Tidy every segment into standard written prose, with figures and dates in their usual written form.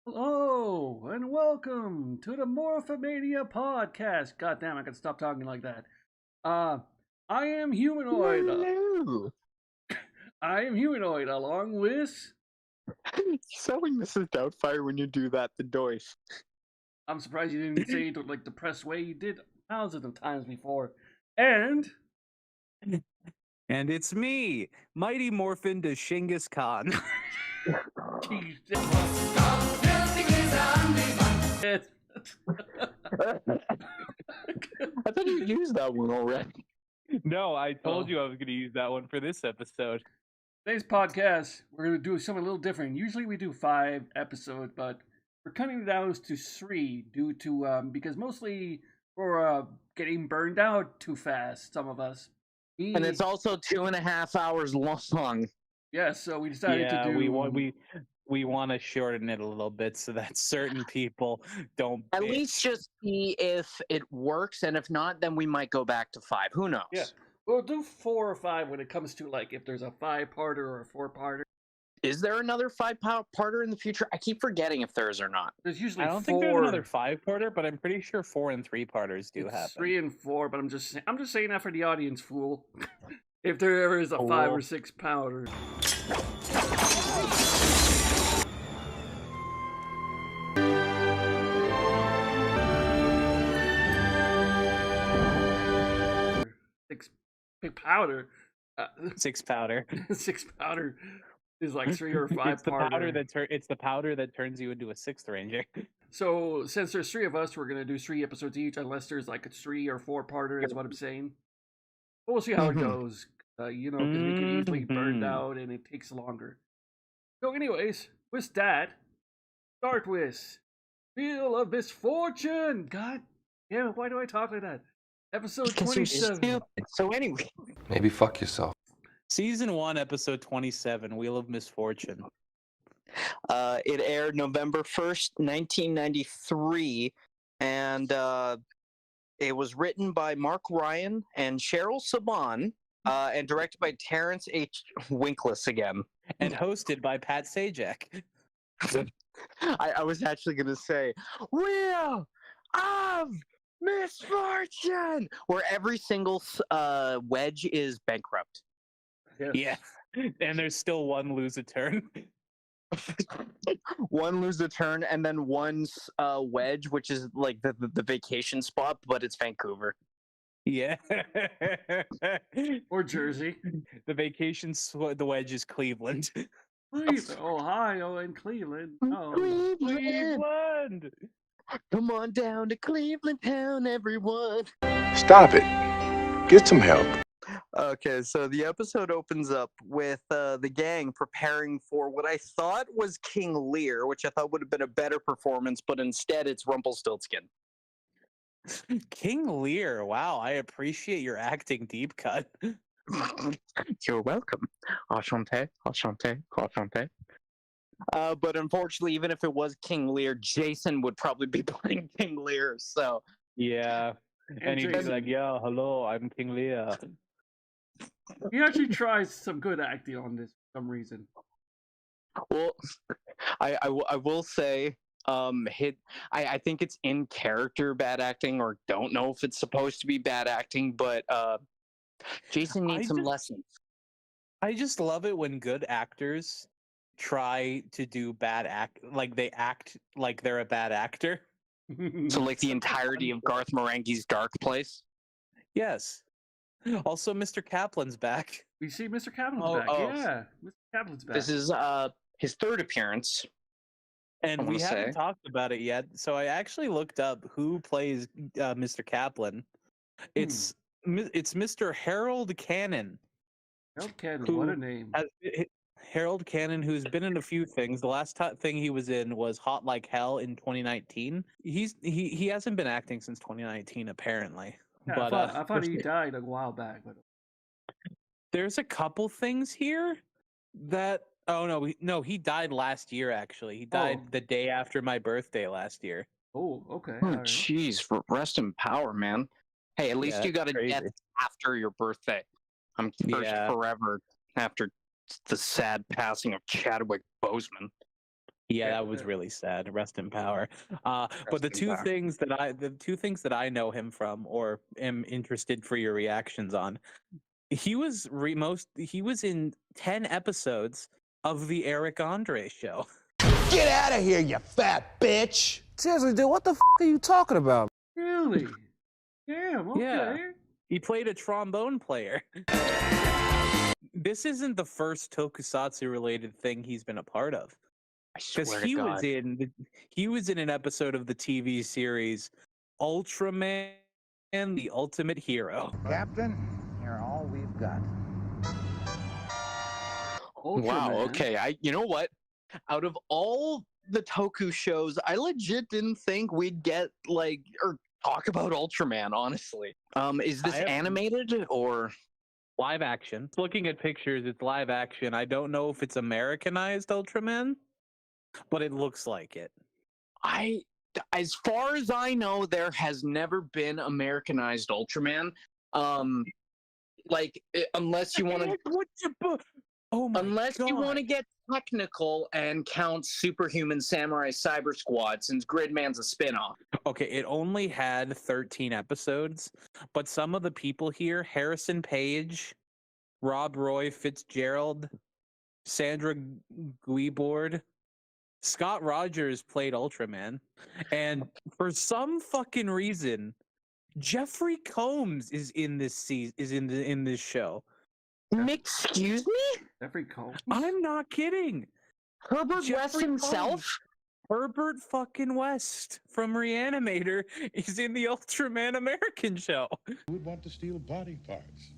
Hello and welcome to the Morph-A-Mania podcast. God damn, I can stop talking like that. Uh, I am humanoid. Hello. I am humanoid, along with. Selling Mrs. Doubtfire when you do that, the Doif. I'm surprised you didn't say it like the press way you did thousands of times before. And And it's me, Mighty Morphin to Shingus Khan. Jeez, I thought you used that one already. No, I told Oh. you I was going to use that one for this episode. Today's podcast, we're going to do something a little different. Usually we do 5 episodes, but we're cutting it down to 3 due to, because mostly we're getting burned out too fast, some of us. Me, And it's also 2.5 hours long. yes, so we decided to do. we want to shorten it a little bit so that certain people don't At bitch. least just see if it works, and if not, then we might go back to 5. Who knows? Yeah. We'll do 4 or 5 when it comes to, like, if there's a 5-parter or a 4-parter. Is there another 5-parter in the future? I keep forgetting if there is or not. There's usually I don't 4. think there's another 5-parter, but I'm pretty sure 4 and 3-parters do happen. 3 and 4, but I'm just saying that for the audience, fool. If there ever is a 5 or 6-pounder. Big powder. 6-powder. 6-pounder is like 3 or 5 It's the parter. powder it's the powder that turns you into a 6th Ranger. So since there's 3 of us, we're gonna do 3 episodes each, unless there's like a 3 or 4-parter. Is what I'm saying. But we'll see how it goes. Because we can easily burn out and it takes longer. So, anyways, with that, start with Wheel of Misfortune. God damn it! Why do I talk like that? Episode Because you're 27. stupid. So anyway. Maybe fuck yourself. Season 1, episode 27, Wheel of Misfortune. It aired November 1st, 1993, and it was written by Mark Ryan and Cheryl Saban, and directed by Terrence H. Winkless again. And hosted by Pat Sajak. I was actually going to say, Wheel of Misfortune, where every single wedge is bankrupt. Yes. Yeah. And there's still one lose a turn. One lose a turn, and then one's wedge, which is like the vacation spot, but it's Vancouver. Yeah. Or Jersey. The the wedge is Cleveland. Ohio and Cleveland. Oh, Cleveland! Come on down to Cleveland town, everyone. Stop it. Get some help. Okay, so the episode opens up with the gang preparing for what I thought was King Lear, which I thought would have been a better performance, but instead it's Rumpelstiltskin. King Lear, wow, I appreciate your acting deep cut. You're welcome. Enchanté, enchanté, enchanté. But unfortunately, even if it was King Lear, Jason would probably be playing King Lear, so... Yeah. And he'd be Jason. like, yeah, hello, I'm King Lear. He actually tries some good acting on this for some reason. Well, I will say, I think it's in character bad acting, or don't know if it's supposed to be bad acting, but Jason needs some lessons. I just love it when good actors try to do like they act like they're a bad actor. So like the entirety of Garth Marenghi's Dark Place? Yes. Also, Mr. Kaplan's back. We see Mr. Kaplan's back. oh. Yeah, Mr. Kaplan's back. This is his third appearance. And we haven't talked about it yet, so I actually looked up who plays Mr. Kaplan. It's Mr. Harold Cannon. Harold Cannon, what a name. Harold Cannon, who's been in a few things. The last thing he was in was Hot Like Hell in 2019. He hasn't been acting since 2019, apparently. Yeah, But I thought he died a while back. But there's a couple things here that he died last year. Actually, he died the day after my birthday last year. Oh, okay. Oh, jeez, rest in power, man. Hey, at least you got a death after your birthday. I'm cursed forever after the sad passing of Chadwick Boseman. Yeah, that was really sad. Rest in power. But the two things that I know him from, or am interested for your reactions on, he was in 10 episodes of the Eric Andre show. Get out of here, you fat bitch! Seriously, dude, what the f are you talking about? Really? Damn. Okay. Yeah. He played a trombone player. This isn't the first tokusatsu related thing he's been a part of. Because he was in an episode of the TV series Ultraman, the Ultimate Hero. Captain, you're all we've got. Wow. Okay. You know what? Out of all the Toku shows, I legit didn't think we'd get or talk about Ultraman. Honestly, is this animated or live action? Looking at pictures, it's live action. I don't know if it's Americanized Ultraman, but it looks like it. As far as I know, there has never been Americanized Ultraman. Unless you want to. Unless you want to get technical and count Superhuman Samurai Cyber Squad, since Gridman's a spinoff. Okay, it only had 13 episodes, but some of the people here, Harrison Page, Rob Roy Fitzgerald, Sandra Guibord, Scott Rogers played Ultraman, and for some fucking reason, Jeffrey Combs is in this in this show. Excuse me? Jeffrey Combs? I'm not kidding. Herbert West himself? Herbert fucking West from Reanimator is in the Ultraman American show. Who would want to steal body parts?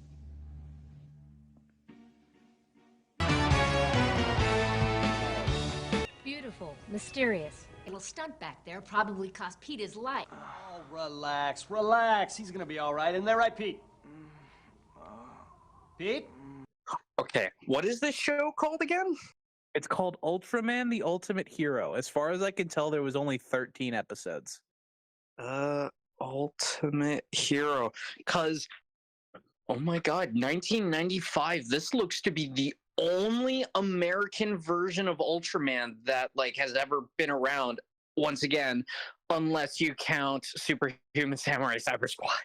Beautiful, mysterious. A little stunt back there probably cost Pete his life. Oh, relax, relax. He's gonna be all right. Isn't that right, Pete? Pete? Okay, what is this show called again? It's called Ultraman, the Ultimate Hero. As far as I can tell, there was only 13 episodes. Ultimate Hero. Cause, oh my god, 1995. This looks to be the only American version of Ultraman that has ever been around. Once again, unless you count Superhuman Samurai Cyber Squad.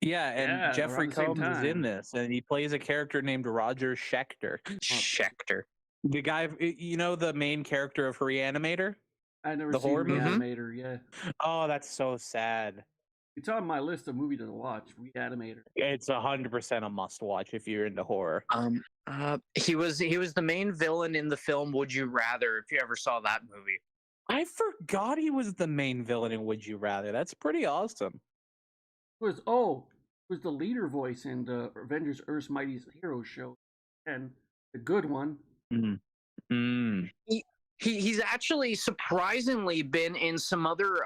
Yeah, and Jeffrey Combs is in this, and he plays a character named Roger Schechter. Schechter. The guy, the main character of Reanimator? I never seen Reanimator, yeah. Oh, that's so sad. It's on my list of movies to watch, Reanimator. It's 100% a must-watch if you're into horror. He was the main villain in the film Would You Rather, if you ever saw that movie. I forgot he was the main villain in Would You Rather. That's pretty awesome. Was the leader voice in the Avengers Earth's Mightiest Heroes show, and the good one. He's actually surprisingly been in some other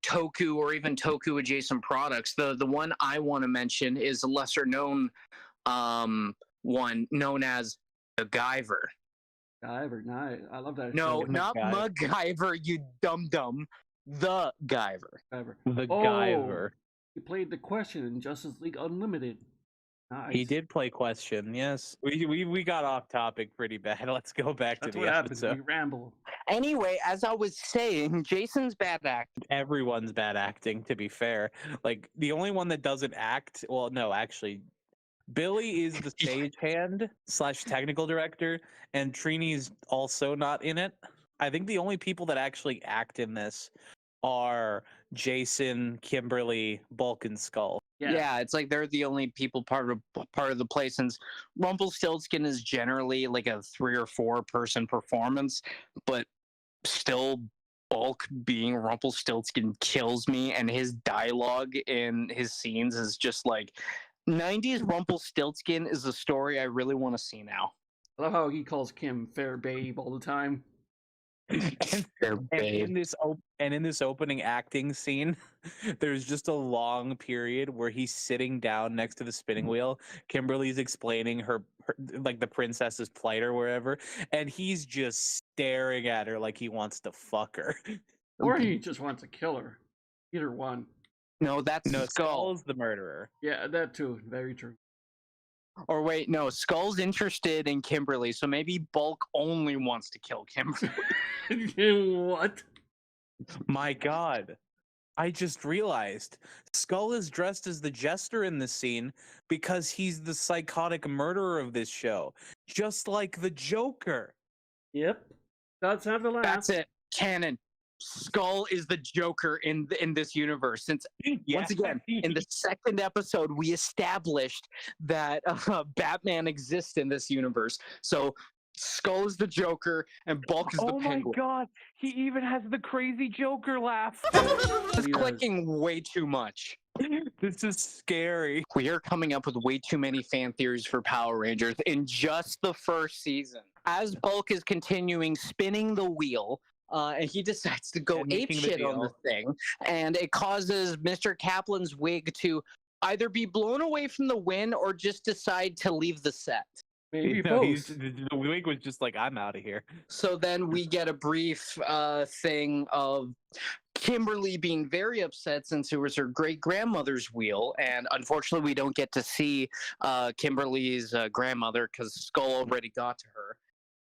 Toku or even Toku adjacent products. The one I want to mention is a lesser known one known as MacGyver. MacGyver, nice. I love that. No, not MacGyver, you dum-dum. The Guyver. The Guyver. He played the Question in Justice League Unlimited. Nice. He did play Question, yes. We got off topic pretty bad. Let's go back to the episode. We ramble. Anyway, as I was saying, Jason's bad acting. Everyone's bad acting, to be fair. The only one that doesn't act, well, no, actually, Billy is the stagehand / technical director, and Trini's also not in it. I think the only people that actually act in this are Jason, Kimberly, Bulk, and Skull. Yeah, it's they're the only people part of the play, since Rumpelstiltskin is generally a 3 or 4 person performance, but still Bulk being Rumpelstiltskin kills me, and his dialogue in his scenes is just 90s Rumpelstiltskin is a story I really want to see now. I love how he calls Kim fair babe all the time. And in this opening acting scene, there's just a long period where he's sitting down next to the spinning wheel. Kimberly's explaining her the princess's plight or wherever, and he's just staring at her like he wants to fuck her. Or he just wants to kill her. Either one. No, that's Skull. Skull's the murderer. Yeah, that too. Very true. Or wait, no, Skull's interested in Kimberly, so maybe Bulk only wants to kill Kimberly. What? My God. I just realized Skull is dressed as the jester in this scene because he's the psychotic murderer of this show, just like the Joker. Yep. That's have the laugh. That's it. Canon. Skull is the Joker in this universe. Since once again, in the second episode, we established that Batman exists in this universe. So Skull is the Joker, and Bulk is the Penguin. Oh my God! He even has the crazy Joker laugh. It's clicking way too much. This is scary. We are coming up with way too many fan theories for Power Rangers in just the first season. As Bulk is continuing spinning the wheel, and he decides to go apeshit on the thing, and it causes Mr. Kaplan's wig to either be blown away from the wind or just decide to leave the set. Maybe the wig was just like, I'm out of here. So then we get a brief thing of Kimberly being very upset since it was her great-grandmother's wheel, and unfortunately we don't get to see Kimberly's grandmother because Skull already got to her.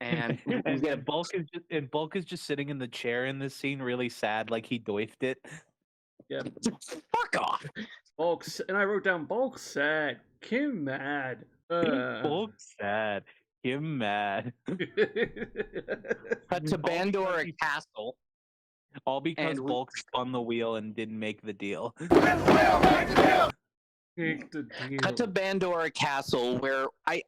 And Bulk is just sitting in the chair in this scene, really sad, like he doifed it. Yeah. Fuck off. Bulk, and I wrote down Bulk sad, Kim mad. Bulk sad, Kim mad. Cut to Bandora Castle. All because Bulk spun the wheel and didn't make the deal. Cut to Bandora Castle, where I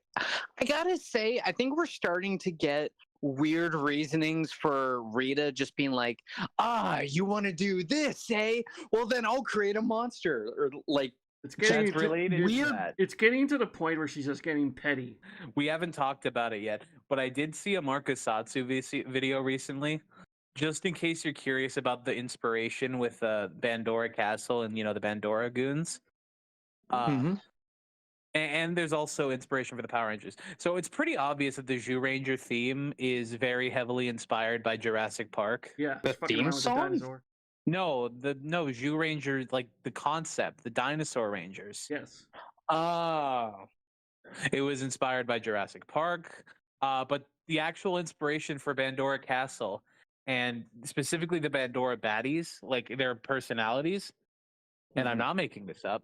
gotta say, I think we're starting to get weird reasonings for Rita just being like, you want to do this, eh? Well, then I'll create a monster. Or like, it's getting related weird. To that. It's getting to the point where she's just getting petty. We haven't talked about it yet, but I did see a Markusatsu video recently. Just in case you're curious about the inspiration with Bandora Castle and, the Bandora goons. And there's also inspiration for the Power Rangers. So it's pretty obvious that the Zyuranger theme is very heavily inspired by Jurassic Park. Yeah. The theme song? No, Zyuranger, like the concept, the dinosaur rangers. Yes. It was inspired by Jurassic Park, but the actual inspiration for Bandora Castle, and specifically the Bandora baddies, like their personalities, and I'm not making this up,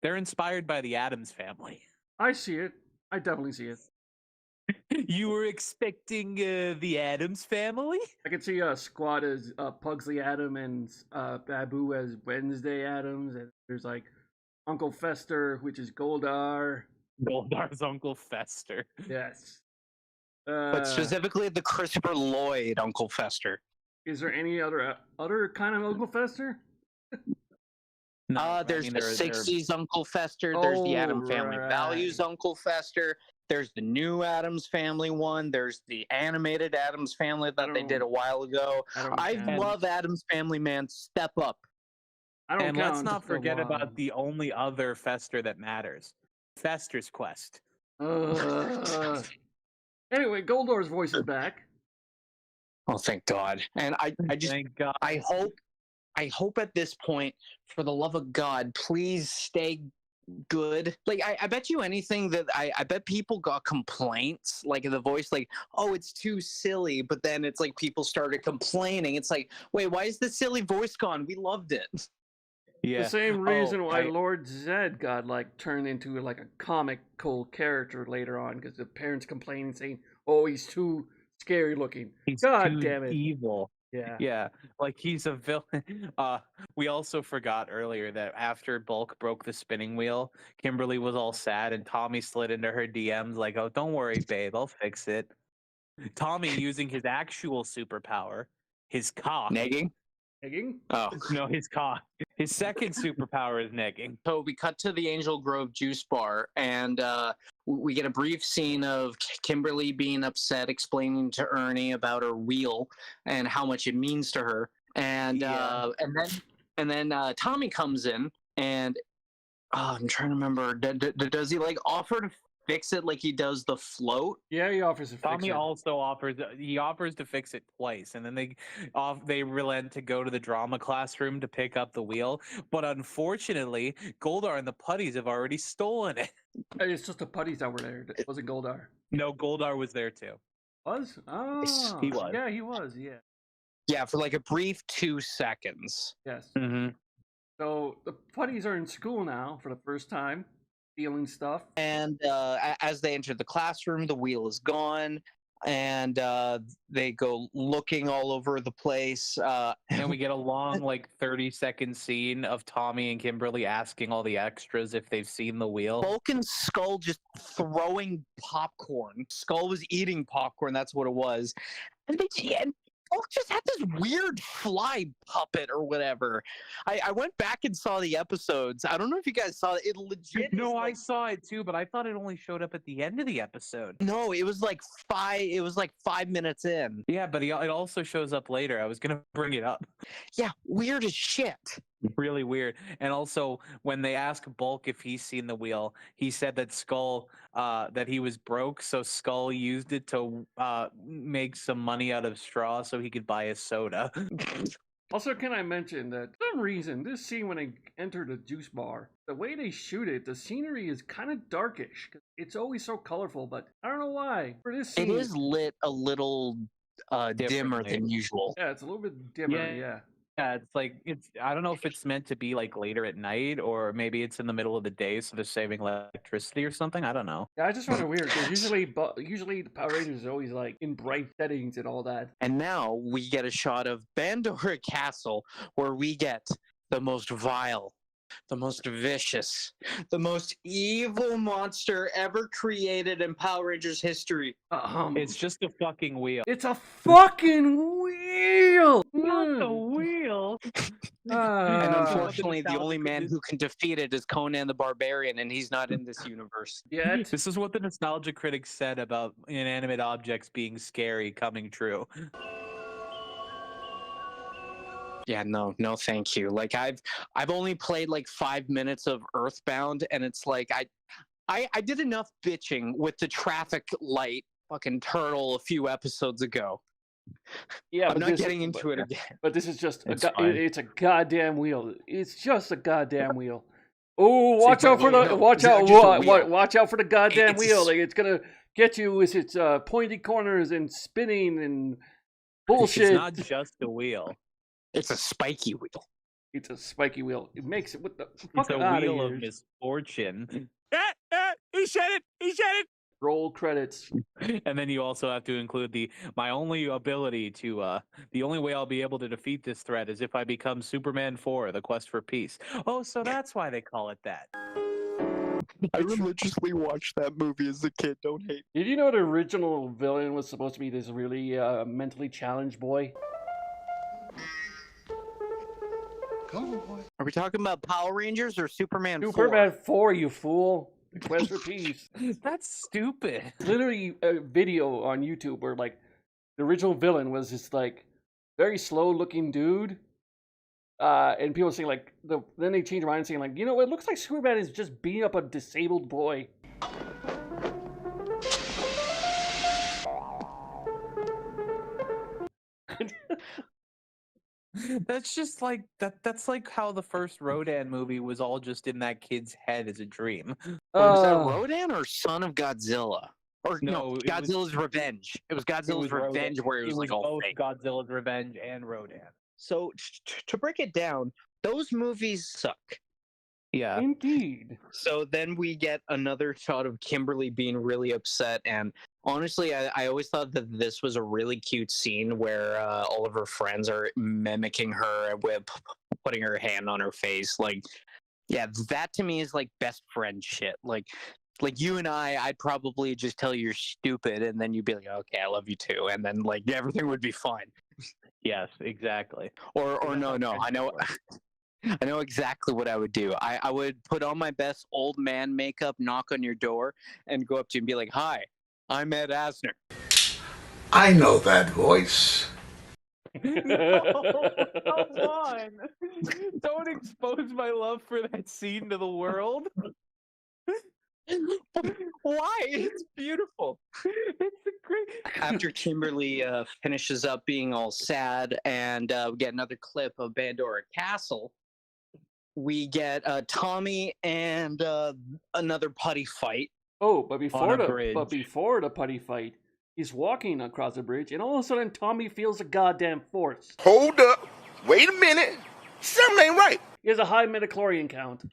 they're inspired by the Addams Family. I see it. I definitely see it. You were expecting the Addams Family? I can see Squad as Pugsley Adam and Babu as Wednesday Adams, and there's like Uncle Fester, which is Goldar. Goldar's Uncle Fester. Yes. But specifically the Christopher Lloyd Uncle Fester. Is there any other kind of Uncle Fester? No, there's the 60s Uncle Fester. There's the Adam Family Values Uncle Fester. There's the new Addams Family one. There's the animated Addams Family that they did a while ago. I love Addams Family, man. Step up. And let's not forget about the only other Fester that matters. Fester's Quest. Anyway, Goldar's voice is back. Oh, thank God. And I just, thank God. I hope at this point, for the love of God, please stay good. Like, I bet you anything that I bet people got complaints, like in the voice, like, oh, it's too silly. But then it's like people started complaining. It's like, wait, why is the silly voice gone? We loved it. Yeah. The same reason why Lord Zed got like turned into like a comical character later on, because the parents complaining, saying, "Oh, he's too scary looking." God damn it, evil. Yeah. Yeah, like he's a villain. We also forgot earlier that after Bulk broke the spinning wheel, Kimberly was all sad, and Tommy slid into her DMs like, "Oh, don't worry, babe, I'll fix it." Tommy using his actual superpower, his cock. Negging? Negging? Oh. No, his cock. His second superpower is negging. So we cut to the Angel Grove juice bar, and we get a brief scene of Kimberly being upset, explaining to Ernie about her wheel and how much it means to her. And then Tommy comes in, and I'm trying to remember. Does he like offer to fix it like he does the float? Yeah, he offers to fix it. Tommy also offers to fix it twice, and then they relent to go to the drama classroom to pick up the wheel. But unfortunately, Goldar and the putties have already stolen it. It's just the putties that were there. It wasn't Goldar. No, Goldar was there too. Was? Oh, He was. Yeah, he was. Yeah. Yeah, for like a brief 2 seconds. Yes. Mm-hmm. So the putties are in school now for the first time, stealing stuff. And as they enter the classroom, the wheel is gone, and they go looking all over the place. And we get a long, like 30-second scene of Tommy and Kimberly asking all the extras if they've seen the wheel. Bulk and Skull just throwing popcorn. Skull was eating popcorn. That's what it was. And Bulk just had this weird fly puppet or whatever. I went back and saw the episodes. I don't know if you guys saw it. It legit. No, I saw it too, but I thought it only showed up at the end of the episode. No, it was like 5 minutes in. Yeah, but it also shows up later. I was gonna bring it up. Yeah, weird as shit. Really weird. And also, when they ask Bulk if he's seen the wheel, he said that Skull, that he was broke, so Skull used it to make some money out of straw so he could buy a soda. Also, can I mention that for some reason, this scene when they enter the juice bar, the way they shoot it, the scenery is kind of darkish. It's always so colorful, but I don't know why. For this scene, It is lit a little dimmer than usual. Yeah, it's a little bit dimmer, yeah. Yeah, it's like I don't know if it's meant to be like later at night or maybe it's in the middle of the day, so they're saving electricity or something. I don't know. Yeah, I just find it weird because usually the Power Rangers is always like in bright settings and all that. And now we get a shot of Bandora Castle where we get the most vile, the most vicious, the most evil monster ever created in Power Rangers history. It's just a fucking wheel. It's a fucking wheel! Not the wheel! And unfortunately, the only man who can defeat it is Conan the Barbarian, and he's not in this universe. Yet. This is what the nostalgia critics said about inanimate objects being scary coming true. Yeah, no, thank you. Like I've only played like 5 minutes of Earthbound, and it's like I did enough bitching with the traffic light fucking turtle a few episodes ago. Yeah, I'm not getting into it again. But this is just it's a goddamn wheel. It's just a goddamn wheel. Oh, watch out for the watch out for the goddamn wheel. Like it's gonna get you with its pointy corners and spinning and bullshit. It's not just a wheel. It's a spiky wheel. It's a spiky wheel. It makes it with the It's a wheel of misfortune. He said it. He said it. Roll credits. And then you also have to include the only way I'll be able to defeat this threat is if I become Superman 4, The Quest for Peace. Oh, so that's why they call it that. I religiously watched that movie as a kid. Don't hate. Did you know the original villain was supposed to be this really mentally challenged boy? Come on, boy. Are we talking about Power Rangers or Superman 4? Superman 4, you fool. The Quest for Peace. That's stupid. Literally a video on YouTube where like the original villain was this like very slow looking dude. And people saying like then they change around and saying like, you know, it looks like Superman is just beating up a disabled boy. That's just like that's like how the first Rodan movie was all just in that kid's head as a dream. Was that Rodan or Son of Godzilla? Or no, it Godzilla's Revenge. It was Godzilla's Revenge where it was like all both fake. Godzilla's Revenge and Rodan. So to break it down, those movies suck. Yeah. Indeed. So then we get another shot of Kimberly being really upset, and honestly, I always thought that this was a really cute scene where all of her friends are mimicking her with putting her hand on her face. Like, yeah, that to me is like best friend shit. Like you and I'd probably just tell you you're stupid, and then you'd be like, okay, I love you too, and then like everything would be fine. Yes, exactly. Or no, I know. I know exactly what I would do. I would put on my best old man makeup, knock on your door, and go up to you and be like, "Hi, I'm Ed Asner." I know that voice. No, come on. Don't expose my love for that scene to the world. Why? It's beautiful. It's a great. After Kimberly finishes up being all sad, and we get another clip of Bandora Castle. we get Tommy and another putty fight. Oh, but before bridge. the putty fight, he's walking across the bridge, and all of a sudden Tommy feels a goddamn force. Hold up. Wait a minute. Something ain't right. He has a high midichlorian count.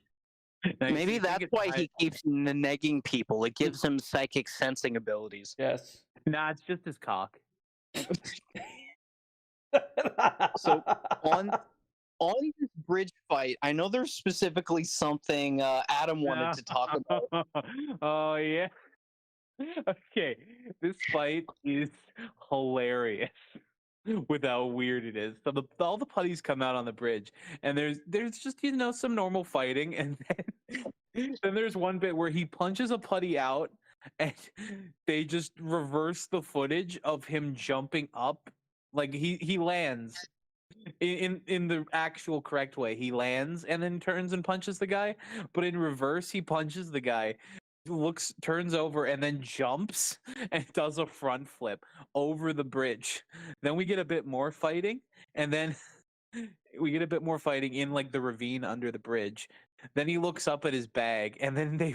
Maybe that's why he keeps negging people. It gives him psychic sensing abilities. Yes. Nah, it's just his cock. So on this bridge fight, I know there's specifically something Adam wanted to talk about. Oh yeah. Okay, this fight is hilarious with how weird it is. So all the putties come out on the bridge, and there's just some normal fighting, and then there's one bit where he punches a putty out, and they just reverse the footage of him jumping up, like he lands in the actual correct way. He lands and then turns and punches the guy, but in reverse he punches the guy, turns over and then jumps and does a front flip over the bridge. Then we get a bit more fighting, and then we get a bit more fighting in like the ravine under the bridge. Then he looks up at his bag, and then they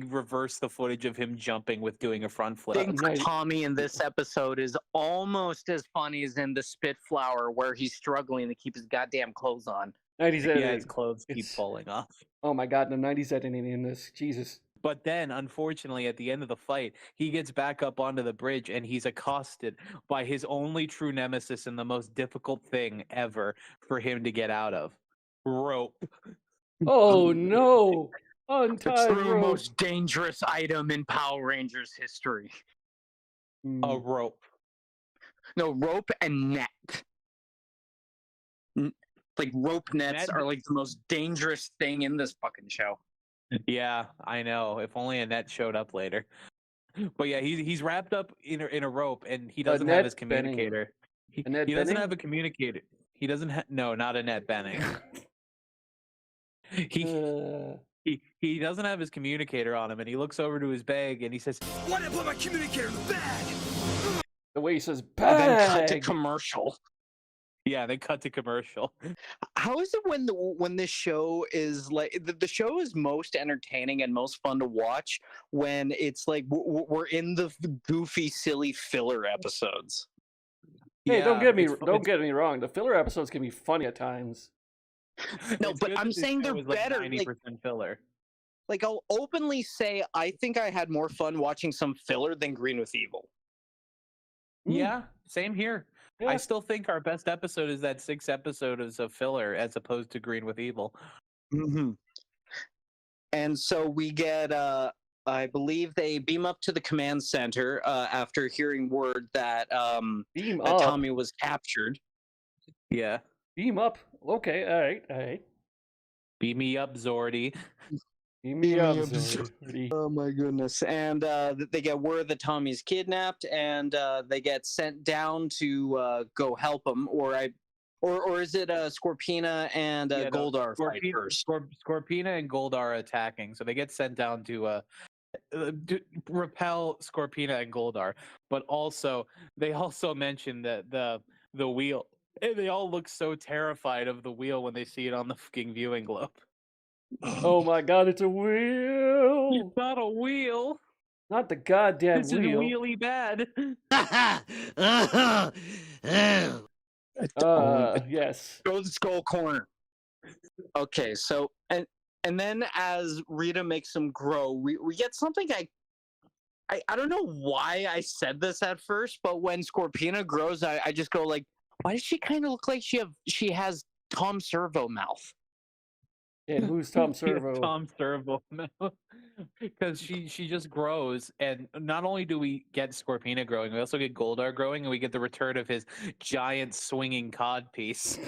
reverse the footage of him jumping with doing a front flip. I think Tommy in this episode is almost as funny as in the Spitflower, where he's struggling to keep his goddamn clothes on. 90s editing. Yeah, his clothes keep falling off. Oh my god, the 90s editing in this. Jesus. But then, unfortunately, at the end of the fight, he gets back up onto the bridge and he's accosted by his only true nemesis and the most difficult thing ever for him to get out of. Rope. Oh no! Untied The true rope. most dangerous item in Power Rangers history. A rope. No, rope and net. Like rope nets are like the most dangerous thing in this fucking show. Yeah, I know. If only a net showed up later. But yeah, he's wrapped up in a rope, and he doesn't have his communicator. He doesn't have a communicator. He doesn't have not a net Benning. He doesn't have his communicator on him, and he looks over to his bag and he says, Why did I put my communicator in the bag? The way he says And then bag. cut to commercial. Yeah, they cut to commercial. How is it when this show is like the show is most entertaining and most fun to watch when it's like we're in the goofy, silly filler episodes? Hey, Yeah, don't get me wrong. The filler episodes can be funny at times. No, It's but good I'm that this saying show they're is, like, better. 90% filler. Like I'll openly say I think I had more fun watching some filler than Green with Evil. Yeah, same here. Yeah. I still think our best episode is that 6 episodes of filler as opposed to Green with Evil. Mm-hmm. And so we get, I believe they beam up to the command center after hearing word that Beam that up. Tommy was captured. Yeah. Beam up. Okay, all right. Beam me up, Zordy. Beam me up, Zordy. Oh my goodness! And they get word that Tommy's kidnapped, and they get sent down to go help him. Or is it Scorpina and Goldar fight first? Scorpina and Goldar are attacking, so they get sent down to repel Scorpina and Goldar. But also, they also mention that the wheel. And they all look so terrified of the wheel when they see it on the fucking viewing globe. Oh my god, it's a wheel! It's not a wheel. Not the goddamn This wheel. is really bad. Yes. Go to the skull corner. Okay, so and then as Rita makes him grow, we get something I don't know why I said this at first, but when Scorpina grows, I just go like, why does she kind of look like she has Tom Servo mouth? And who's Tom Servo? Tom Servo. Because she just grows, and not only do we get Scorpina growing, we also get Goldar growing, and we get the return of his giant swinging cod piece.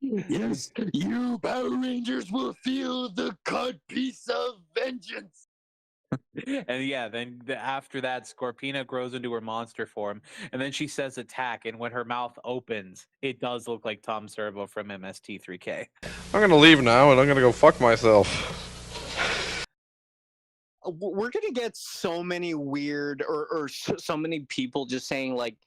Yes, you Power Rangers will feel the cod piece of vengeance. And yeah, then after that, Scorpina grows into her monster form, and then she says attack, and when her mouth opens, it does look like Tom Servo from MST3K. I'm gonna leave now and I'm gonna go fuck myself. We're gonna get so many weird or so many people just saying like,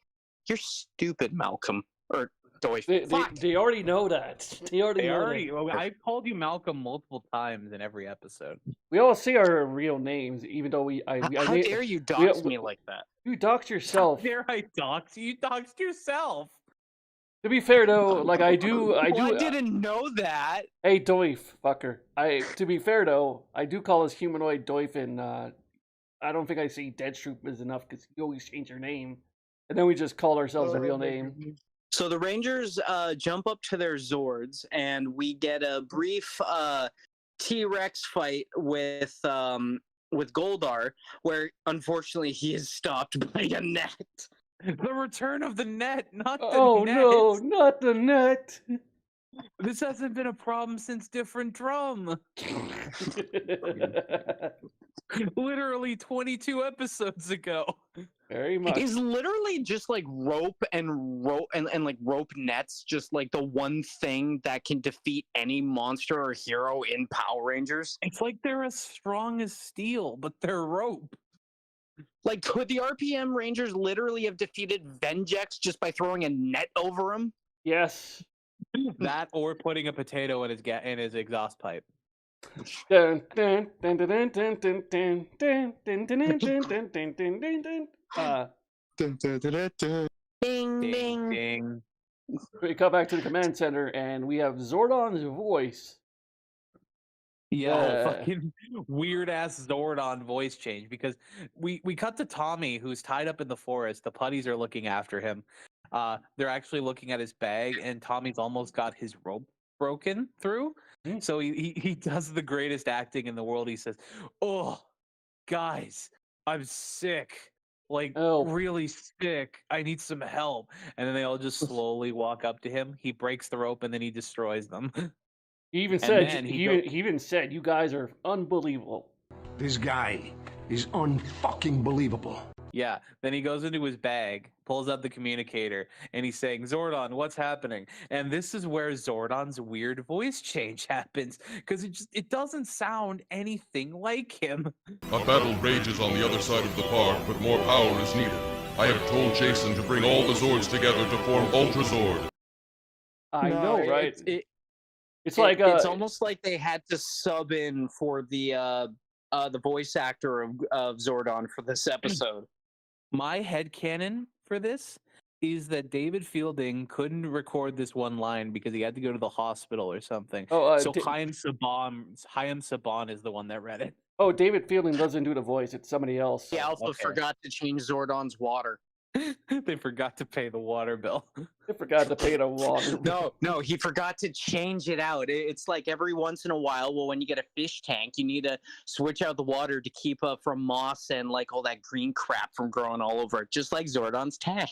"You're stupid, Malcolm," or Doif. They already know that. They already They know already. that. Well, I've called you Malcolm multiple times in every episode. We all say our real names, even though How dare you dox me like that? You doxed yourself. How dare I dox you? You doxed yourself. To be fair though, like I do. I didn't know that. Hey, Doif, fucker. To be fair though, I do call us humanoid Doif, and I don't think I say Deadtroop is enough because you always change your name, and then we just call ourselves a real name. So the Rangers jump up to their Zords, and we get a brief T-Rex fight with Goldar, where unfortunately he is stopped by a net. The return of the net, not the net. Oh no, not the net. This hasn't been a problem since Different Drum. Literally 22 episodes ago. Very much. Is literally just like rope and like rope nets just like the one thing that can defeat any monster or hero in Power Rangers? It's like they're as strong as steel, but they're rope. Like, could the RPM Rangers literally have defeated Vengex just by throwing a net over him? Yes. That or putting a potato in his exhaust pipe. Dun, dun, dun, dun, dun, dun, dun, dun, dun, dun, dun, dun, dun, dun, dun, dun. Ding, Ding, ding. ding. We come back to the command center, and we have Zordon's voice. Yeah, fucking weird ass Zordon voice change, because we cut to Tommy, who's tied up in the forest. The putties are looking after him. They're actually looking at his bag, and Tommy's almost got his rope broken through. So he does the greatest acting in the world. He says, "Oh, guys, I'm sick. Like, really sick. I need some help." And then they all just slowly walk up to him. He breaks the rope, and then he destroys them. He even said, he even said, "You guys are unbelievable." This guy is unfucking believable. Yeah, then he goes into his bag, pulls out the communicator, and he's saying, "Zordon, what's happening?" And this is where Zordon's weird voice change happens, because it doesn't sound anything like him. A battle rages on the other side of the park, but more power is needed. I have told Jason to bring all the Zords together to form Ultra Zord. I know, right? It's almost like they had to sub in for the voice actor of Zordon for this episode. My headcanon for this is that David Fielding couldn't record this one line because he had to go to the hospital or something. So Chaim Saban is the one that read it. Oh, David Fielding doesn't do the voice. It's somebody else. He also forgot to change Zordon's water. They forgot to pay the water bill. They forgot to pay the water bill. No, he forgot to change it out. It's like every once in a while, well, when you get a fish tank, you need to switch out the water to keep from moss and like all that green crap from growing all over it, just like Zordon's tank.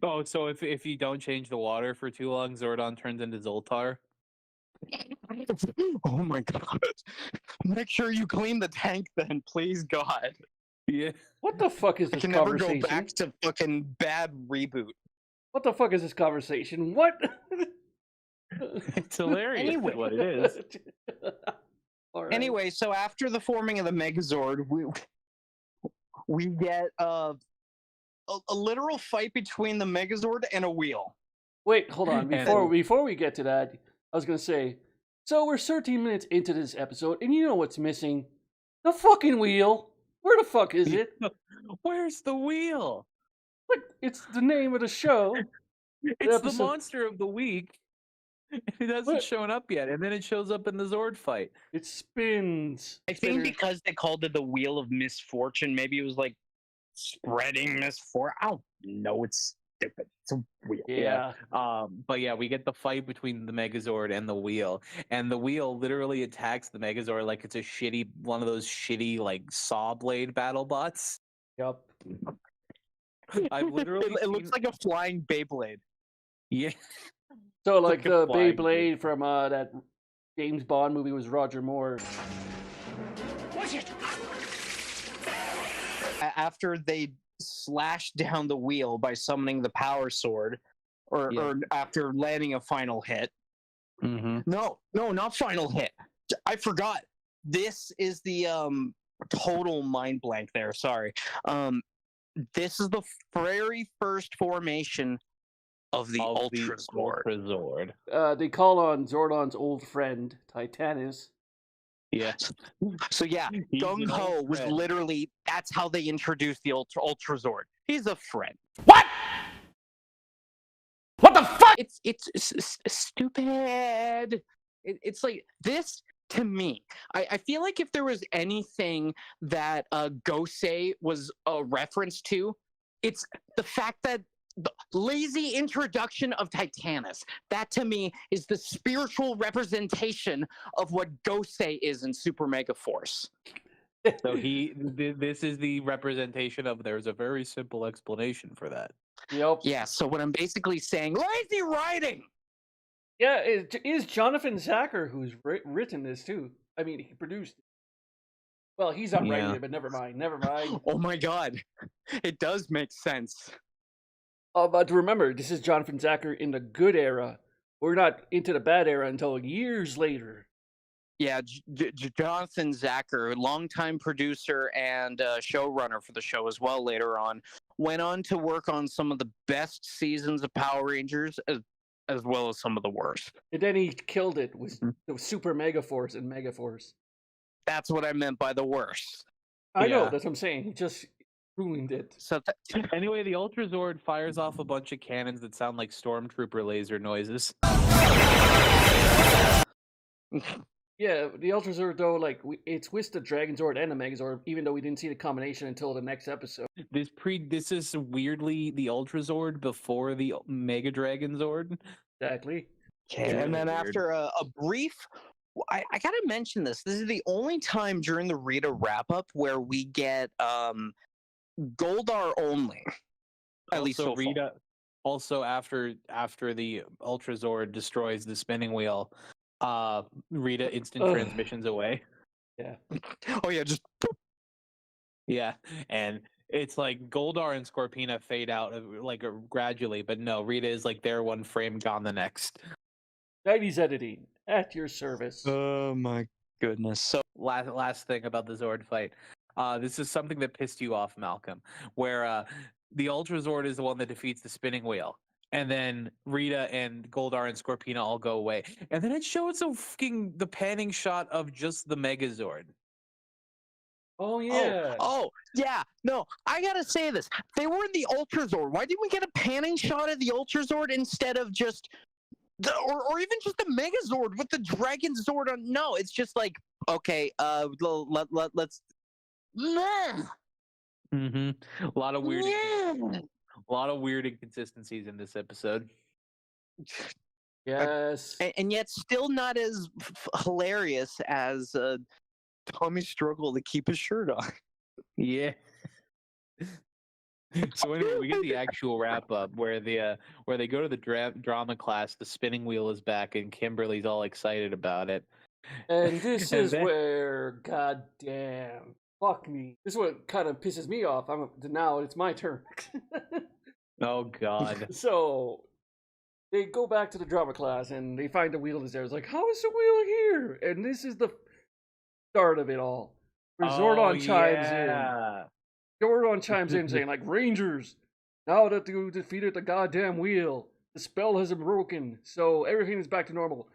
Oh, so if you don't change the water for too long, Zordon turns into Zoltar? Oh my god. Make sure you clean the tank then, please God. Yeah. What the fuck is this conversation? I can never go back to fucking bad reboot. What the fuck is this conversation? What? It's hilarious. Anyway, what it is. Right. Anyway, so after the forming of the Megazord, we get a literal fight between the Megazord and a wheel. Wait, hold on. Before we get to that, I was gonna say, so we're 13 minutes into this episode, and you know what's missing? The fucking wheel. Where the fuck is it? Where's the wheel? Look, it's the name of the show. It's the monster of the week. It hasn't shown up yet, and then it shows up in the Zord fight. It spins. I think because they called it the Wheel of Misfortune, maybe it was like spreading misfortune. I don't know. It's stupid. It's a wheel. Yeah. But yeah, we get the fight between the Megazord and the wheel, and the wheel literally attacks the Megazord like it's one of those shitty like saw blade battle bots. Yep. I've literally. It looks like a flying Beyblade. Yeah. So like the Beyblade from that James Bond movie was Roger Moore. What's it? After they slash down the wheel by summoning the power sword, or after landing a final hit. Mm-hmm. No, not final hit. I forgot. This is the total mind blank there. Sorry. This is the very first formation of the Ultra Zord. Ultrazord. They call on Zordon's old friend, Titanus. Yeah. So yeah, He's an Gung Ho old was friend. literally, that's how they introduced the Ultra Zord. He's a friend. What? What the fuck? It's stupid. It's like this. To me, I feel like if there was anything that Gosei was a reference to, it's the fact that the lazy introduction of Titanus. That to me is the spiritual representation of what Gosei is in Super Mega Force. So this is the representation of. There's a very simple explanation for that. Yep. Yeah. So what I'm basically saying, lazy writing. Yeah, it is Jonathan Zacher who's written this too. I mean, he produced it. Well, he's not writing it, but never mind. Never mind. Oh my god. It does make sense. But remember, this is Jonathan Zacher in the good era. We're not into the bad era until years later. Yeah, Jonathan Zacher, longtime producer and showrunner for the show as well later on, went on to work on some of the best seasons of Power Rangers as well as some of the worst. And then he killed it with Super Mega Force and Mega Force. That's what I meant by the worst. I know, that's what I'm saying. He just ruined it. So anyway, the Ultrazord fires off a bunch of cannons that sound like stormtrooper laser noises. Yeah, the Ultrazord though, like it's with the Dragonzord and the Megazord, even though we didn't see the combination until the next episode. This is weirdly the Ultrazord before the Mega Dragonzord. Exactly. Okay, and then after a brief, I gotta mention this. This is the only time during the Rita wrap up where we get Goldar only. At least so Rita. Also, after the Ultrazord destroys the spinning wheel, Rita instant transmissions away. Yeah. Oh yeah, just yeah, and it's like Goldar and Scorpina fade out like gradually, but no, Rita is like there one frame, gone the next. 90s editing at your service. Oh my goodness. So last thing about the Zord fight. This is something that pissed you off, Malcolm, where the Ultrazord is the one that defeats the spinning wheel. And then Rita and Goldar and Scorpina all go away. And then it shows the panning shot of just the Megazord. Oh, yeah. Oh, yeah. No, I gotta say this. They were in the Ultrazord. Why didn't we get a panning shot of the Ultrazord instead of just or even just the Megazord with the Dragon Zord on? No, it's just like, okay, let's. Mm-hmm. A lot of weird inconsistencies in this episode. Yes. And yet still not as hilarious as Tommy's struggle to keep his shirt on. Yeah. So anyway, we get the actual wrap up where they go to the drama class. The spinning wheel is back, and Kimberly's all excited about it. And this is where, goddamn, fuck me. This is what kind of pisses me off. Now it's my turn. Oh God. So they go back to the drama class and they find the wheel is there. It's like, how is the wheel here? And this is the start of it all. Where Zordon chimes in. Zordon chimes in saying, like, Rangers, now that you defeated the goddamn wheel, the spell has been broken, so everything is back to normal.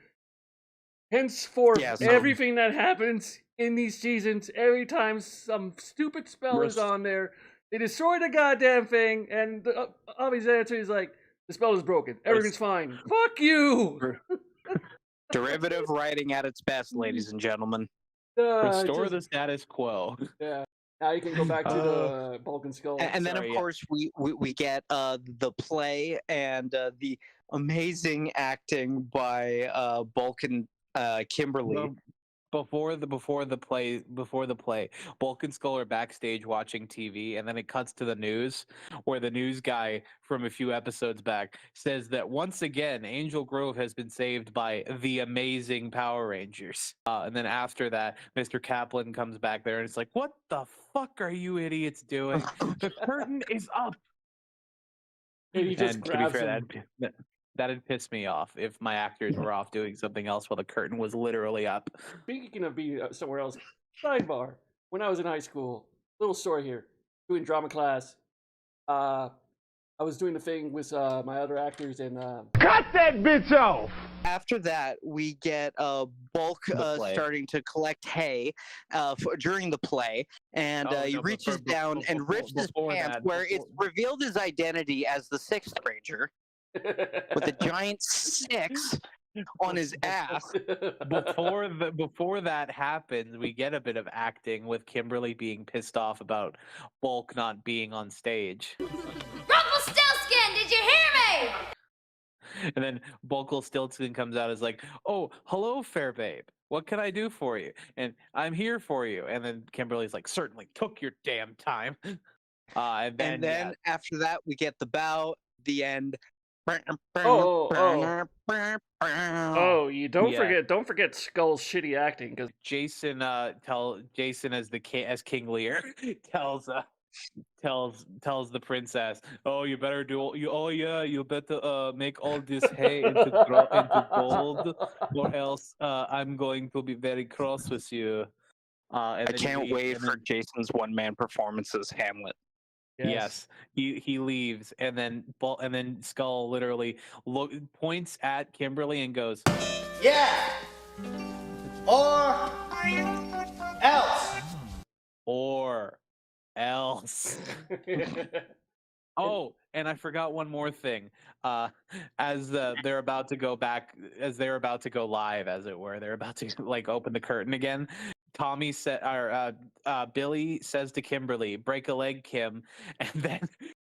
Henceforth, everything that happens in these seasons, every time some stupid spell is on there, they destroy the goddamn thing, and the obvious answer is like, the spell is broken. Everything's fine. Fuck you! Derivative writing at its best, ladies and gentlemen. Restore the status quo. Yeah. Now you can go back to the Bulk Skull. And then, of course, we get the play and the amazing acting by Bulk and Kimberly. Well, before the play, Bulk and Skull are backstage watching TV, and then it cuts to the news, where the news guy from a few episodes back says that once again, Angel Grove has been saved by the amazing Power Rangers. And then after that, Mr. Kaplan comes back there, and it's like, what the fuck are you idiots doing? The curtain is up. And he just grabs him. That'd piss me off if my actors were off doing something else while the curtain was literally up. Speaking of being somewhere else, sidebar. When I was in high school, little story here, doing drama class, I was doing the thing with my other actors and Cut that bitch off! After that, we get Bulk starting to collect hay during the play, and he reaches down and rips his pants, where it's revealed his identity as the Sixth Ranger with a giant 6 on his ass. Before that happens, we get a bit of acting with Kimberly being pissed off about Bulk not being on stage. Rumpelstiltskin, did you hear me? And then Bulk-Stiltskin comes out as like, "Oh, hello, fair babe. What can I do for you?" And I'm here for you. And then Kimberly's like, "Certainly, took your damn time." And then After that, we get the bow, the end. you don't forget Skull's shitty acting because Jason as King Lear tells the princess, "Oh, you better you better make all this hay into gold, or else I'm going to be very cross with you." I can't wait for Jason's one-man performance as Hamlet. Yes, he leaves, and then Skull literally points at Kimberly and goes, Yeah! Or else! "Or else." Oh, and I forgot one more thing. As they're about to go live, as it were, they're about to like open the curtain again. Billy says to Kimberly, "Break a leg, Kim," and then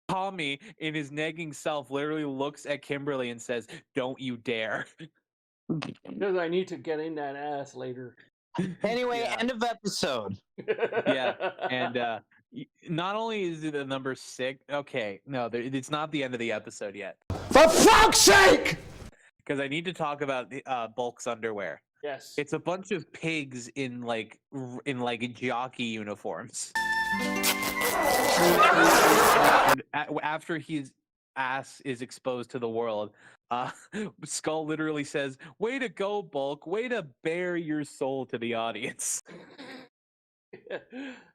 Tommy, in his nagging self, literally looks at Kimberly and says, "Don't you dare." Because I need to get in that ass later. Anyway, end of episode. Yeah, and not only is it a number 6. Okay, no, it's not the end of the episode yet. For fuck's sake! Because I need to talk about Bulk's underwear. Yes. It's a bunch of pigs in like jockey uniforms. And after his ass is exposed to the world, Skull literally says, "Way to go, Bulk. Way to bare your soul to the audience."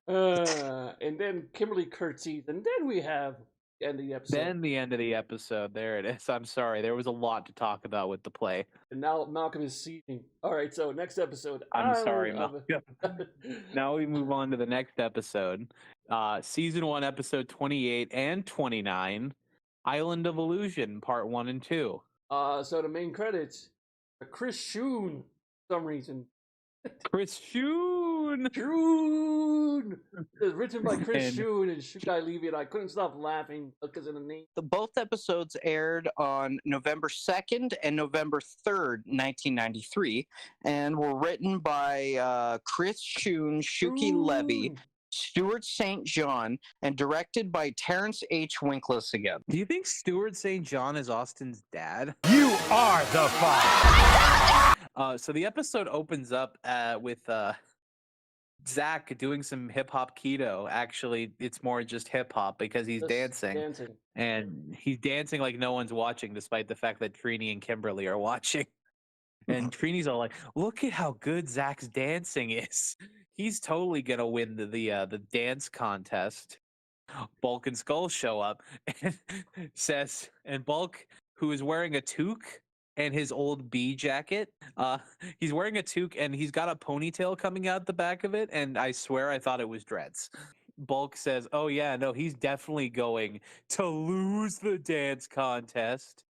And then Kimberly curtsies, and then we have the end of the episode. Then the end of the episode. There it is. I'm sorry. There was a lot to talk about with the play. And now Malcolm is seething. All right, so next episode. I'm sorry, Malcolm. Now we move on to the next episode. Season 1, episode 28 and 29, Island of Illusion, part 1 and 2. So the main credits, Chris Shoon, for some reason. Chris Shoon! It's written by Chris Shoon and Shukai Levy, and I couldn't stop laughing because of the name. Both episodes aired on November 2nd and November 3rd, 1993, and were written by Chris Shoon, Shuki Levy, Stuart St. John, and directed by Terrence H. Winkless again. Do you think Stuart St. John is Austin's dad? You are the father! So the episode opens up with Zach doing some hip-hop keto. Actually, it's more just hip-hop because he's dancing. And he's dancing like no one's watching, despite the fact that Trini and Kimberly are watching. And Trini's all like, "Look at how good Zach's dancing is. He's totally gonna win the dance contest." Bulk and Skull show up and and Bulk, who is wearing a toque and his old bee jacket, he's wearing a toque and he's got a ponytail coming out the back of it, and I swear I thought it was dreads. Bulk says, "Oh yeah, no, he's definitely going to lose the dance contest."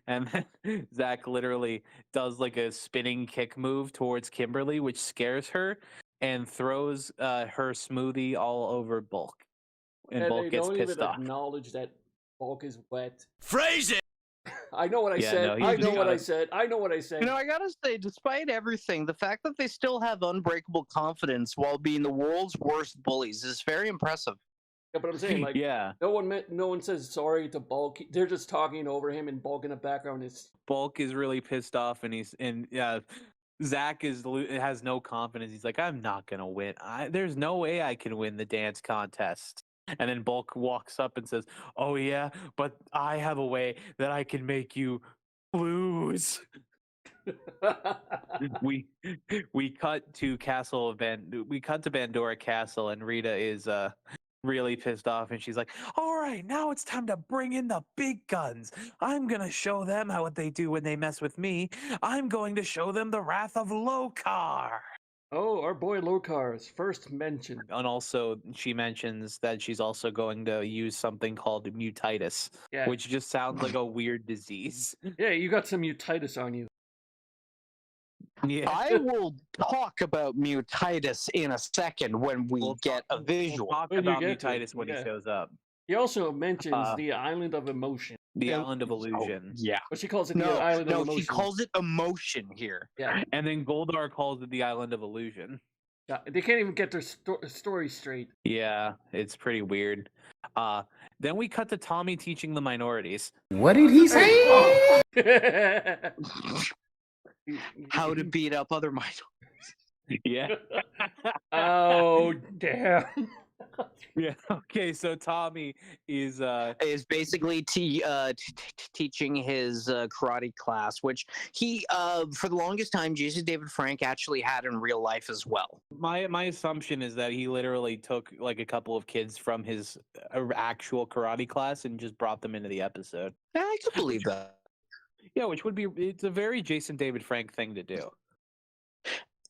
And then Zach literally does like a spinning kick move towards Kimberly, which scares her, and throws her smoothie all over Bulk. And Bulk gets pissed off. Acknowledge that Bulk is wet. Phrase it! I know what I said. I know what I said. You know, I gotta say, despite everything, the fact that they still have unbreakable confidence while being the world's worst bullies is very impressive. Yeah, but I'm saying, like, yeah, no one says sorry to Bulk. They're just talking over him, and Bulk in the background is. Bulk is really pissed off, and Zach has no confidence. He's like, "I'm not gonna win. There's no way I can win the dance contest." And then Bulk walks up and says, "Oh yeah, but I have a way that I can make you lose." we cut to Bandora Castle, and Rita is really pissed off, and she's like, all right, now it's time to bring in the big guns. I'm gonna show them what they do when they mess with me. I'm going to show them the wrath of Lokar. Oh, our boy Lokar is first mentioned. And also she mentions that she's also going to use something called mutitis, which just sounds like a weird disease. Yeah, you got some mutitis on you. Yeah. I will talk about mutitis in a second when we get a visual. We'll talk about mutitis when he shows up. He also mentions the Island of Emotion. The Island of Illusion. Yeah. But she calls it the Island of Emotion. No, she calls it emotion here. Yeah. And then Goldar calls it the Island of Illusion. Yeah, they can't even get their story straight. Yeah, it's pretty weird. Then we cut to Tommy teaching the minorities. What did he say? How to beat up other minorities. Yeah. Oh, damn. Yeah. Okay. So Tommy is basically teaching his karate class, which he for the longest time Jason David Frank actually had in real life as well. My assumption is that he literally took like a couple of kids from his actual karate class and just brought them into the episode. Yeah, I could believe that. Yeah, it's a very Jason David Frank thing to do.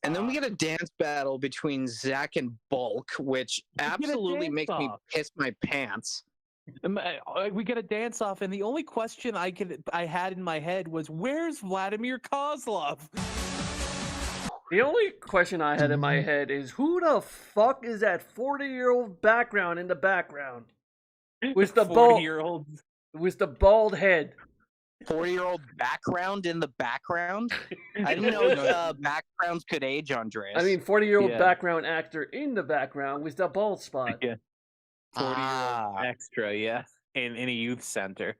And then we get a dance battle between Zach and Bulk, which absolutely makes me piss my pants. We get a dance off, and the only question I had in my head was, "Where's Vladimir Kozlov?" The only question I had in my head is, who the fuck is that 40-year-old background in the background? With the 40-year-old with the bald head. 40-year-old background in the background? I didn't know backgrounds could age, Andreas. I mean, 40-year-old background actor in the background with the bald spot. Yeah. 40-year-old extra, yeah, in a youth center.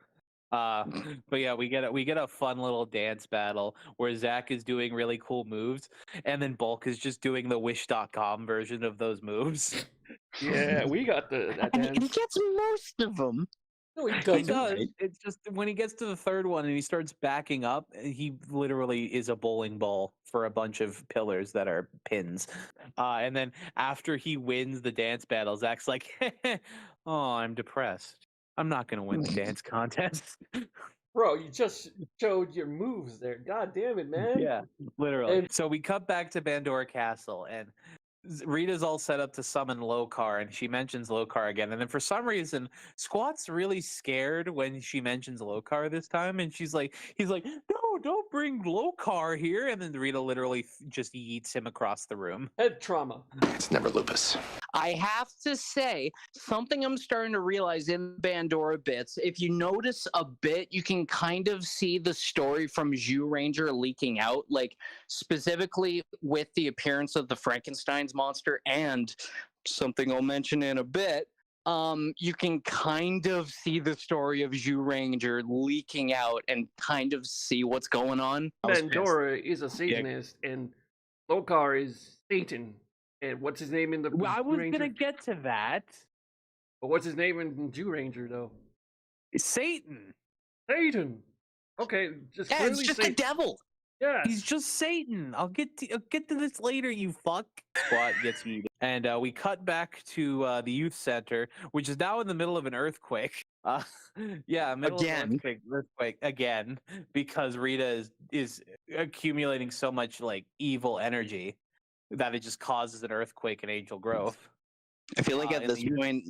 But yeah, we get a fun little dance battle where Zach is doing really cool moves, and then Bulk is just doing the Wish.com version of those moves. Yeah, we got that and dance. he gets most of them. No, he He does. It's just when he gets to the third one and he starts backing up, he literally is a bowling ball for a bunch of pillars that are pins. And then after he wins the dance battle, Zach's like, "Oh, I'm depressed. I'm not gonna win the dance contest." Bro, you just showed your moves there. God damn it, man. Yeah, literally. So we cut back to Bandora Castle, and Rita's all set up to summon Lokar, and she mentions Lokar again. And then for some reason, Squat's really scared when she mentions Lokar this time, and he's like, "No, don't bring Lokar here." And then Rita literally just yeets him across the room. Head trauma. It's never lupus. I have to say, something I'm starting to realize in Bandora bits, if you notice a bit, you can kind of see the story from Zyuranger leaking out, like specifically with the appearance of the Frankenstein's monster, and something I'll mention in a bit, you can kind of see the story of Zyuranger leaking out and kind of see what's going on. Bandora is a Satanist, and Lokar is Satan. And what's his name in the I was going to get to that. But what's his name in Zyuranger, though? Satan. Satan. Okay, just yeah, it's just Satan. a devil. Yeah, he's just Satan. I'll get to this later, you fuck. Squat gets yeeted. And we cut back to the youth center, which is now in the middle of an earthquake. Yeah, middle of an earthquake again, because Rita is accumulating so much like evil energy that it just causes an earthquake in Angel Grove. I feel like at this point,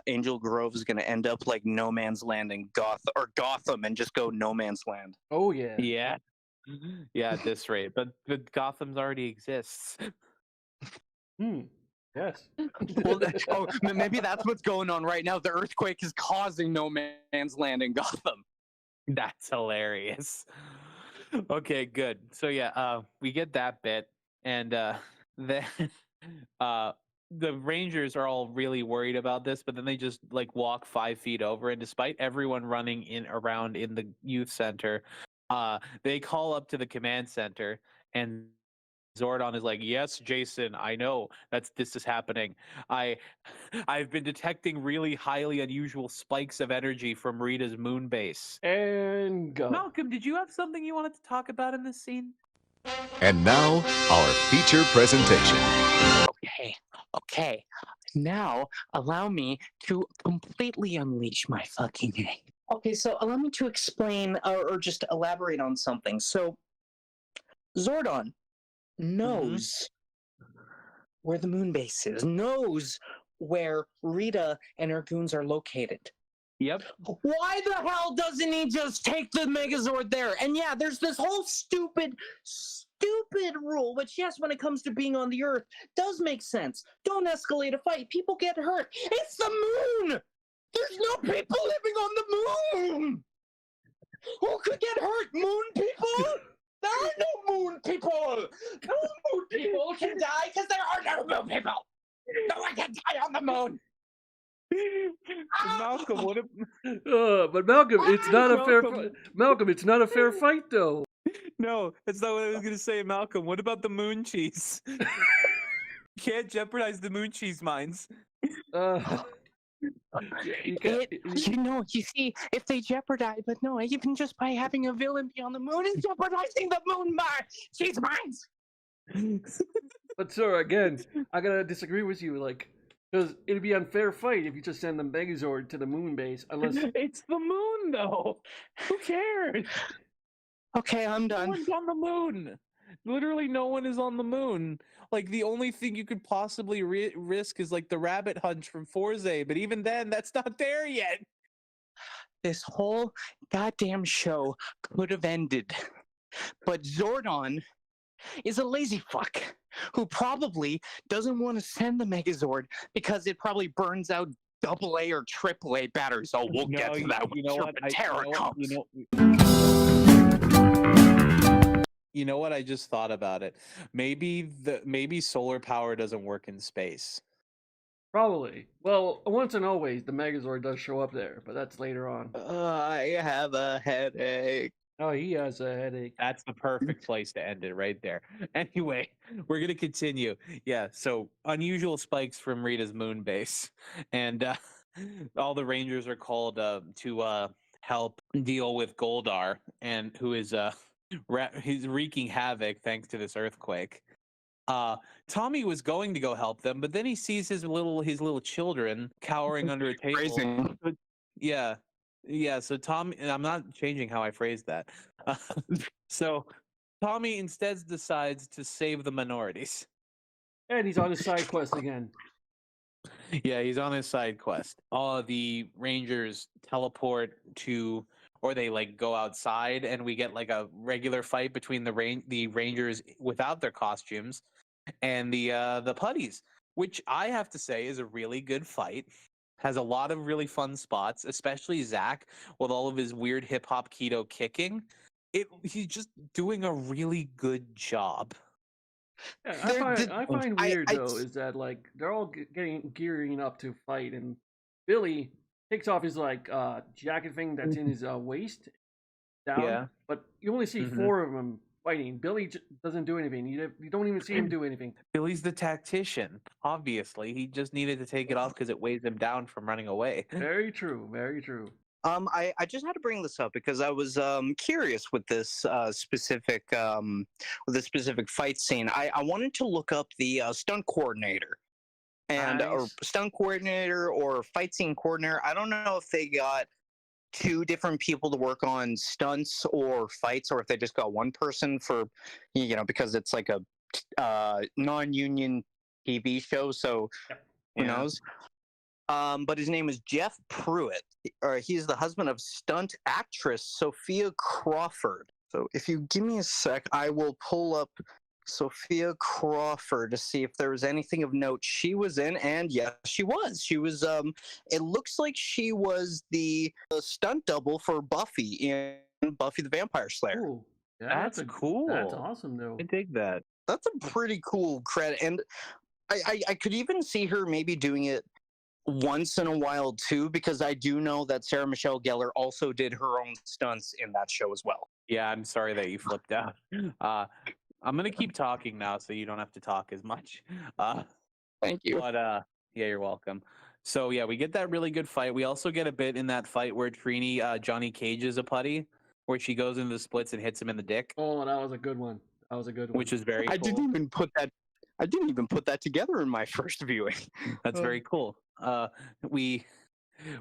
Angel Grove is going to end up like No Man's Land in Gotham and just go No Man's Land. Oh yeah, yeah, yeah. At this rate, but Gotham's already exists. Yes. Well, maybe that's what's going on right now. The earthquake is causing No Man's Land in Gotham. That's hilarious. Okay, good. So yeah, we get that bit, and then the Rangers are all really worried about this, but then they just like walk 5 feet over, and despite everyone running around in the youth center, they call up to the command center, and Zordon is like, "Yes, Jason, I know this is happening. I've been detecting really highly unusual spikes of energy from Rita's moon base." And go. Malcolm, did you have something you wanted to talk about in this scene? And now, our feature presentation. Okay. Now, allow me to completely unleash my fucking anger. Okay, so allow me to explain or just elaborate on something. So, Zordon knows where the moon base is, knows where Rita and her goons are located. Yep. Why the hell doesn't he just take the Megazord there? And yeah, there's this whole stupid rule, which yes, when it comes to being on the Earth, does make sense. Don't escalate a fight. People get hurt. It's the moon! There's no people living on the moon! Who could get hurt? Moon people? There are no moon people! No moon people can die because there are no moon people! No one can die on the moon! Malcolm, what if... But Malcolm, it's not a fair fight. Malcolm, it's not a fair fight, though. No, that's not what I was going to say, Malcolm. What about the moon cheese? Can't jeopardize the moon cheese mines. You see, if they jeopardize, but no, even just by having a villain be on the moon is jeopardizing the moon cheese mines! But sir, again, I gotta disagree with you, like, because it'd be an unfair fight if you just send the Megazord to the moon base, unless... It's the moon, though! Who cares? Okay, I'm done. No one's on the moon! Literally no one is on the moon. Like, the only thing you could possibly risk is, like, the rabbit hunch from Forze, but even then, that's not there yet! This whole goddamn show could have ended. But Zordon is a lazy fuck who probably doesn't want to send the Megazord because it probably burns out AA or AAA batteries. Oh, we'll get to that when Terra comes. You know what? I just thought about it. Maybe solar power doesn't work in space. Probably. Well, once and always, the Megazord does show up there, but that's later on. I have a headache. Oh, he has a headache. That's the perfect place to end it right there. Anyway, we're going to continue. Yeah, so unusual spikes from Rita's moon base. And all the Rangers are called to help deal with Goldar, and who is he's wreaking havoc thanks to this earthquake. Tommy was going to go help them, but then he sees his little children cowering under a table. Yeah. So Tommy, I'm not changing how I phrased that. So Tommy instead decides to save the minorities. And he's on his side quest again. Yeah, he's on his side quest. All of the Rangers teleport to, or they like go outside, and we get like a regular fight between the Rangers without their costumes and the putties, which I have to say is a really good fight. Has a lot of really fun spots, especially Zach with all of his weird hip hop keto kicking. He's just doing a really good job. Yeah, I find weird though is that like they're all gearing up to fight, and Billy takes off his like jacket thing that's in his waist down. Yeah. But you only see 4 of them fighting. Billy doesn't do anything. You don't even see him do anything. Billy's the tactician. Obviously, he just needed to take it off because it weighs him down from running away. Very true. Very true. I just had to bring this up because I was curious with this specific fight scene. I wanted to look up the stunt coordinator and or stunt coordinator or fight scene coordinator. I don't know if they got 2 different people to work on stunts or fights, or if they just got one person for, because it's like a non-union TV show, so who knows. But his name is Jeff Pruitt. He's the husband of stunt actress Sophia Crawford. So if you give me a sec, I will pull up Sophia Crawford to see if there was anything of note she was in. And yes, she was. She was, it looks like she was the stunt double for Buffy in Buffy the Vampire Slayer. Ooh, yeah, that's cool. That's awesome, though. I dig that. That's a pretty cool credit. And I could even see her maybe doing it once in a while too, because I do know that Sarah Michelle Gellar also did her own stunts in that show as well. Yeah, I'm sorry that you flipped out. I'm gonna keep talking now, so you don't have to talk as much. Thank you. But yeah, you're welcome. So yeah, we get that really good fight. We also get a bit in that fight where Trini, Johnny Cage is a putty, where she goes into the splits and hits him in the dick. Oh, that was a good one. That was a good one. Which is very cool. I didn't even put that. I didn't even put that together in my first viewing. That's very cool. We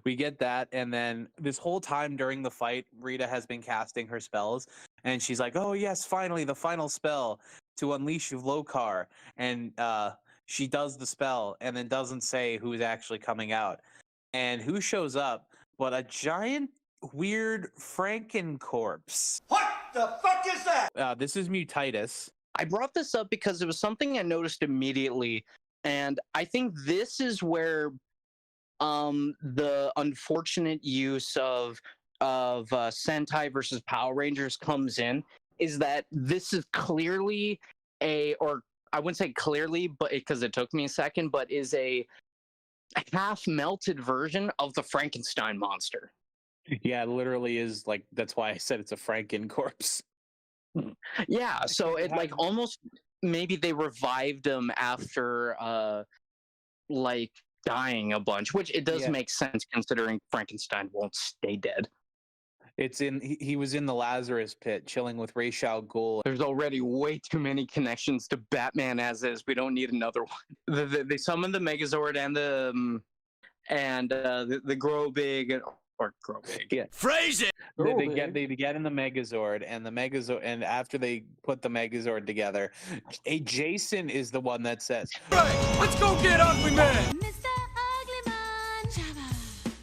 get that, and then this whole time during the fight, Rita has been casting her spells, and she's like, "Oh yes, finally the final spell to unleash Lokar," and she does the spell, and then doesn't say who's actually coming out, and who shows up but a giant, weird Frankencorpse. What the fuck is that? This is Mutitis. I brought this up because it was something I noticed immediately, and I think this is where the unfortunate use of Sentai versus Power Rangers comes in, is that this is clearly or I wouldn't say clearly, but because it took me a second, but is a half melted version of the Frankenstein monster. Yeah, it literally is like, that's why I said it's a Frankencorpse. Yeah, so it like almost maybe they revived him after like dying a bunch, which it does make sense considering Frankenstein won't stay dead. It's he was in the Lazarus pit chilling with Ra's al Ghul. There's already way too many connections to Batman as is. We don't need another one. They summoned the Megazord and the Grow Big or Grow Big. Yeah. Phrase it. They get in the Megazord, and after they put the Megazord together, Jason is the one that says, Right, let's go get Ugly Man. Mr. Ugly Man. Shabba.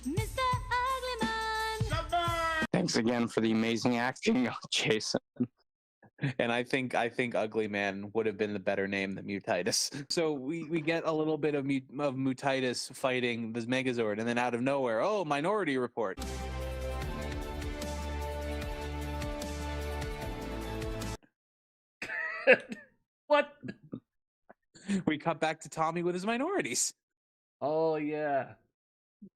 Mr. Ugly Man. Thanks again for the amazing acting, Jason. and I think Ugly Man would have been the better name than Mutitis. So we get a little bit of Mutitis fighting this Megazord, and then out of nowhere, oh, Minority Report. What? We cut back to Tommy with his minorities. Oh yeah.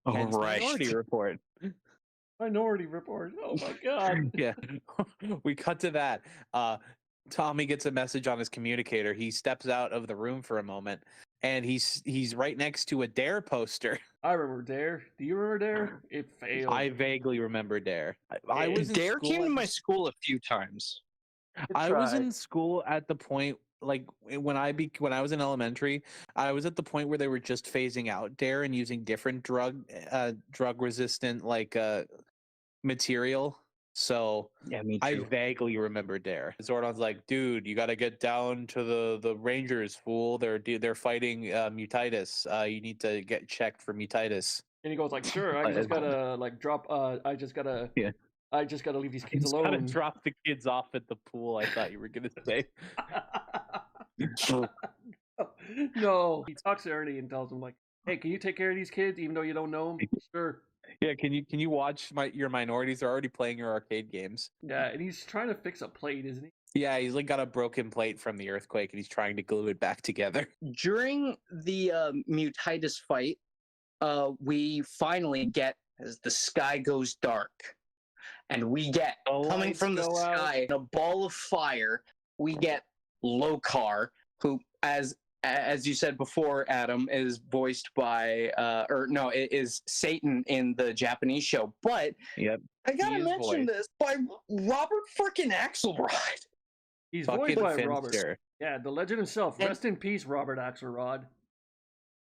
All right. Minority Report. Minority Report. Oh my god. Yeah. We cut to that. Tommy gets a message on his communicator. He steps out of the room for a moment, and he's right next to a Dare poster. I remember Dare. Do you remember Dare? It failed. I vaguely remember Dare. I was in Dare school came to my school a few times. I was in school at the point, like when I was in elementary, I was at the point where they were just phasing out Dare and using different drug resistant material. So yeah, me too. I vaguely remember Dare. Zordon's like, dude, you got to get down to the Rangers, fool. They're fighting Mutitis. You need to get checked for Mutitis. And he goes like, sure, I just gotta like drop. I just gotta leave these kids alone. Gotta drop the kids off at the pool. I thought you were gonna say. No, he talks to Ernie and tells him like, "Hey, can you take care of these kids even though you don't know them?" Sure. Yeah, can you watch your minorities? They're already playing your arcade games. Yeah, and he's trying to fix a plate, isn't he? Yeah, he's like got a broken plate from the earthquake, and he's trying to glue it back together. During the Mutitis fight, we finally get as the sky goes dark. And we get, coming from the sky, a ball of fire, we get Lokar, who, as you said before, Adam, is voiced by, it is Satan in the Japanese show. But I gotta mention this, by Robert frickin' Axelrod. He's voiced by Robert. Yeah, the legend himself. Rest in peace, Robert Axelrod.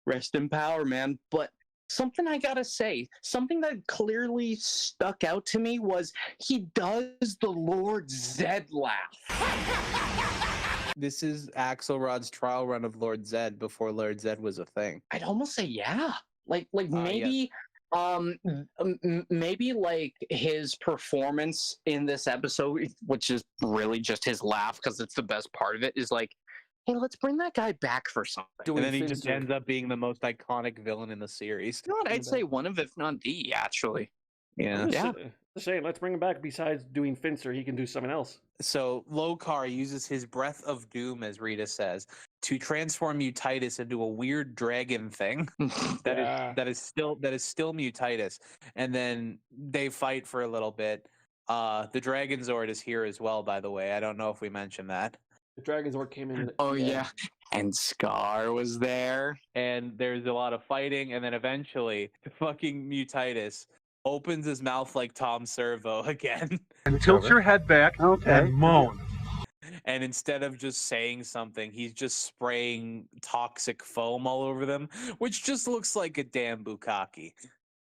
Rest in power, man. But something I gotta say, something that clearly stuck out to me was he does the Lord Zed laugh. This is Axelrod's trial run of Lord Zed before Lord Zed was a thing. I'd almost say yeah. Maybe maybe like his performance in this episode, which is really just his laugh because it's the best part of it, is like, hey, let's bring that guy back for something. And then he just ends up being the most iconic villain in the series. You know what? I'd say one of, if not the, actually. Yeah. Saying, let's bring him back. Besides doing Finster, he can do something else. So Lokar uses his breath of doom, as Rita says, to transform Mutitis into a weird dragon thing that is still Mutitis. And then they fight for a little bit. The Dragon Zord is here as well, by the way. I don't know if we mentioned that. The Dragon Zord came in. Oh yeah, and Scar was there. And there's a lot of fighting, and then eventually, fucking Mutitis opens his mouth like Tom Servo again. And tilt your head back and moan. and instead of just saying something, he's just spraying toxic foam all over them, which just looks like a damn bukkake.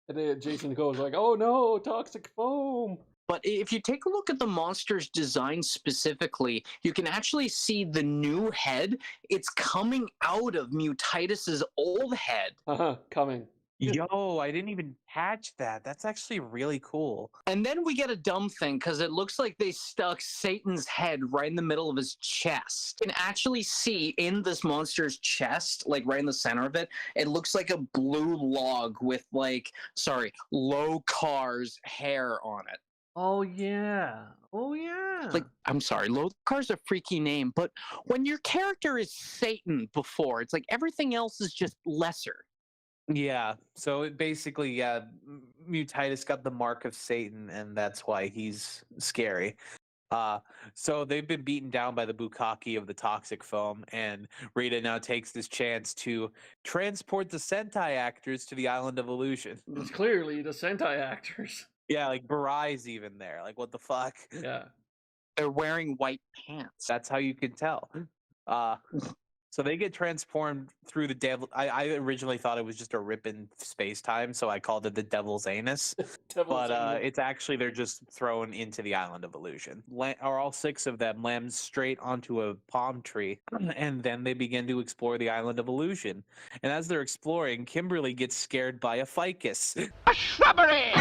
And then Jason goes like, "Oh no, toxic foam!" But if you take a look at the monster's design specifically, you can actually see the new head. It's coming out of Mutitus's old head. Coming. Yo, I didn't even catch that. That's actually really cool. And then we get a dumb thing because it looks like they stuck Satan's head right in the middle of his chest. You can actually see in this monster's chest, like right in the center of it, it looks like a blue log with Lokar's hair on it. Oh yeah. Oh yeah. Like, I'm sorry, Lokar's a freaky name, but when your character is Satan before, it's like everything else is just lesser. Yeah, so it basically, Mutitus got the mark of Satan, and that's why he's scary. So they've been beaten down by the bukkake of the toxic foam, and Rita now takes this chance to transport the Sentai actors to the Island of Illusion. It's clearly the Sentai actors. Yeah, like Barai's even there. Like, what the fuck? Yeah. They're wearing white pants. That's how you can tell. So they get transformed through the devil. I originally thought it was just a rip in space time, so I called it the Devil's Anus. It's actually they're just thrown into the Island of Illusion. Are all 6 of them land straight onto a palm tree, and then they begin to explore the Island of Illusion. And as they're exploring, Kimberly gets scared by a ficus. A shrubbery!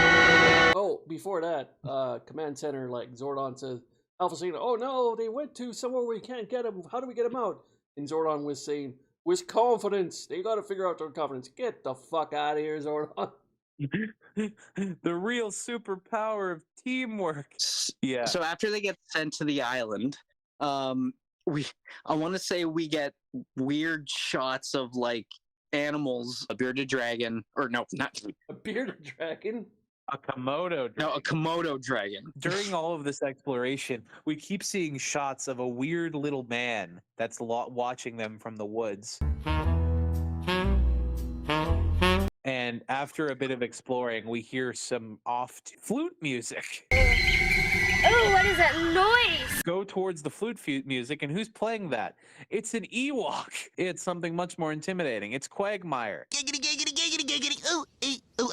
Oh, before that, Command Center, like Zordon says, Alpha saying, "Oh no, they went to somewhere we can't get them. How do we get them out?" And Zordon was saying, "With confidence, they got to figure out their confidence. Get the fuck out of here, Zordon." The real superpower of teamwork. Yeah. So after they get sent to the island, I want to say we get weird shots of like animals, a bearded dragon, or no, not a bearded dragon. A Komodo dragon. No, a Komodo dragon. During all of this exploration, we keep seeing shots of a weird little man that's watching them from the woods. And after a bit of exploring, we hear some flute music. Oh, what is that noise? Go towards the flute music, and who's playing that? It's an Ewok. It's something much more intimidating. It's Quagmire. Giggity, giggity, giggity, giggity. Ooh, ooh,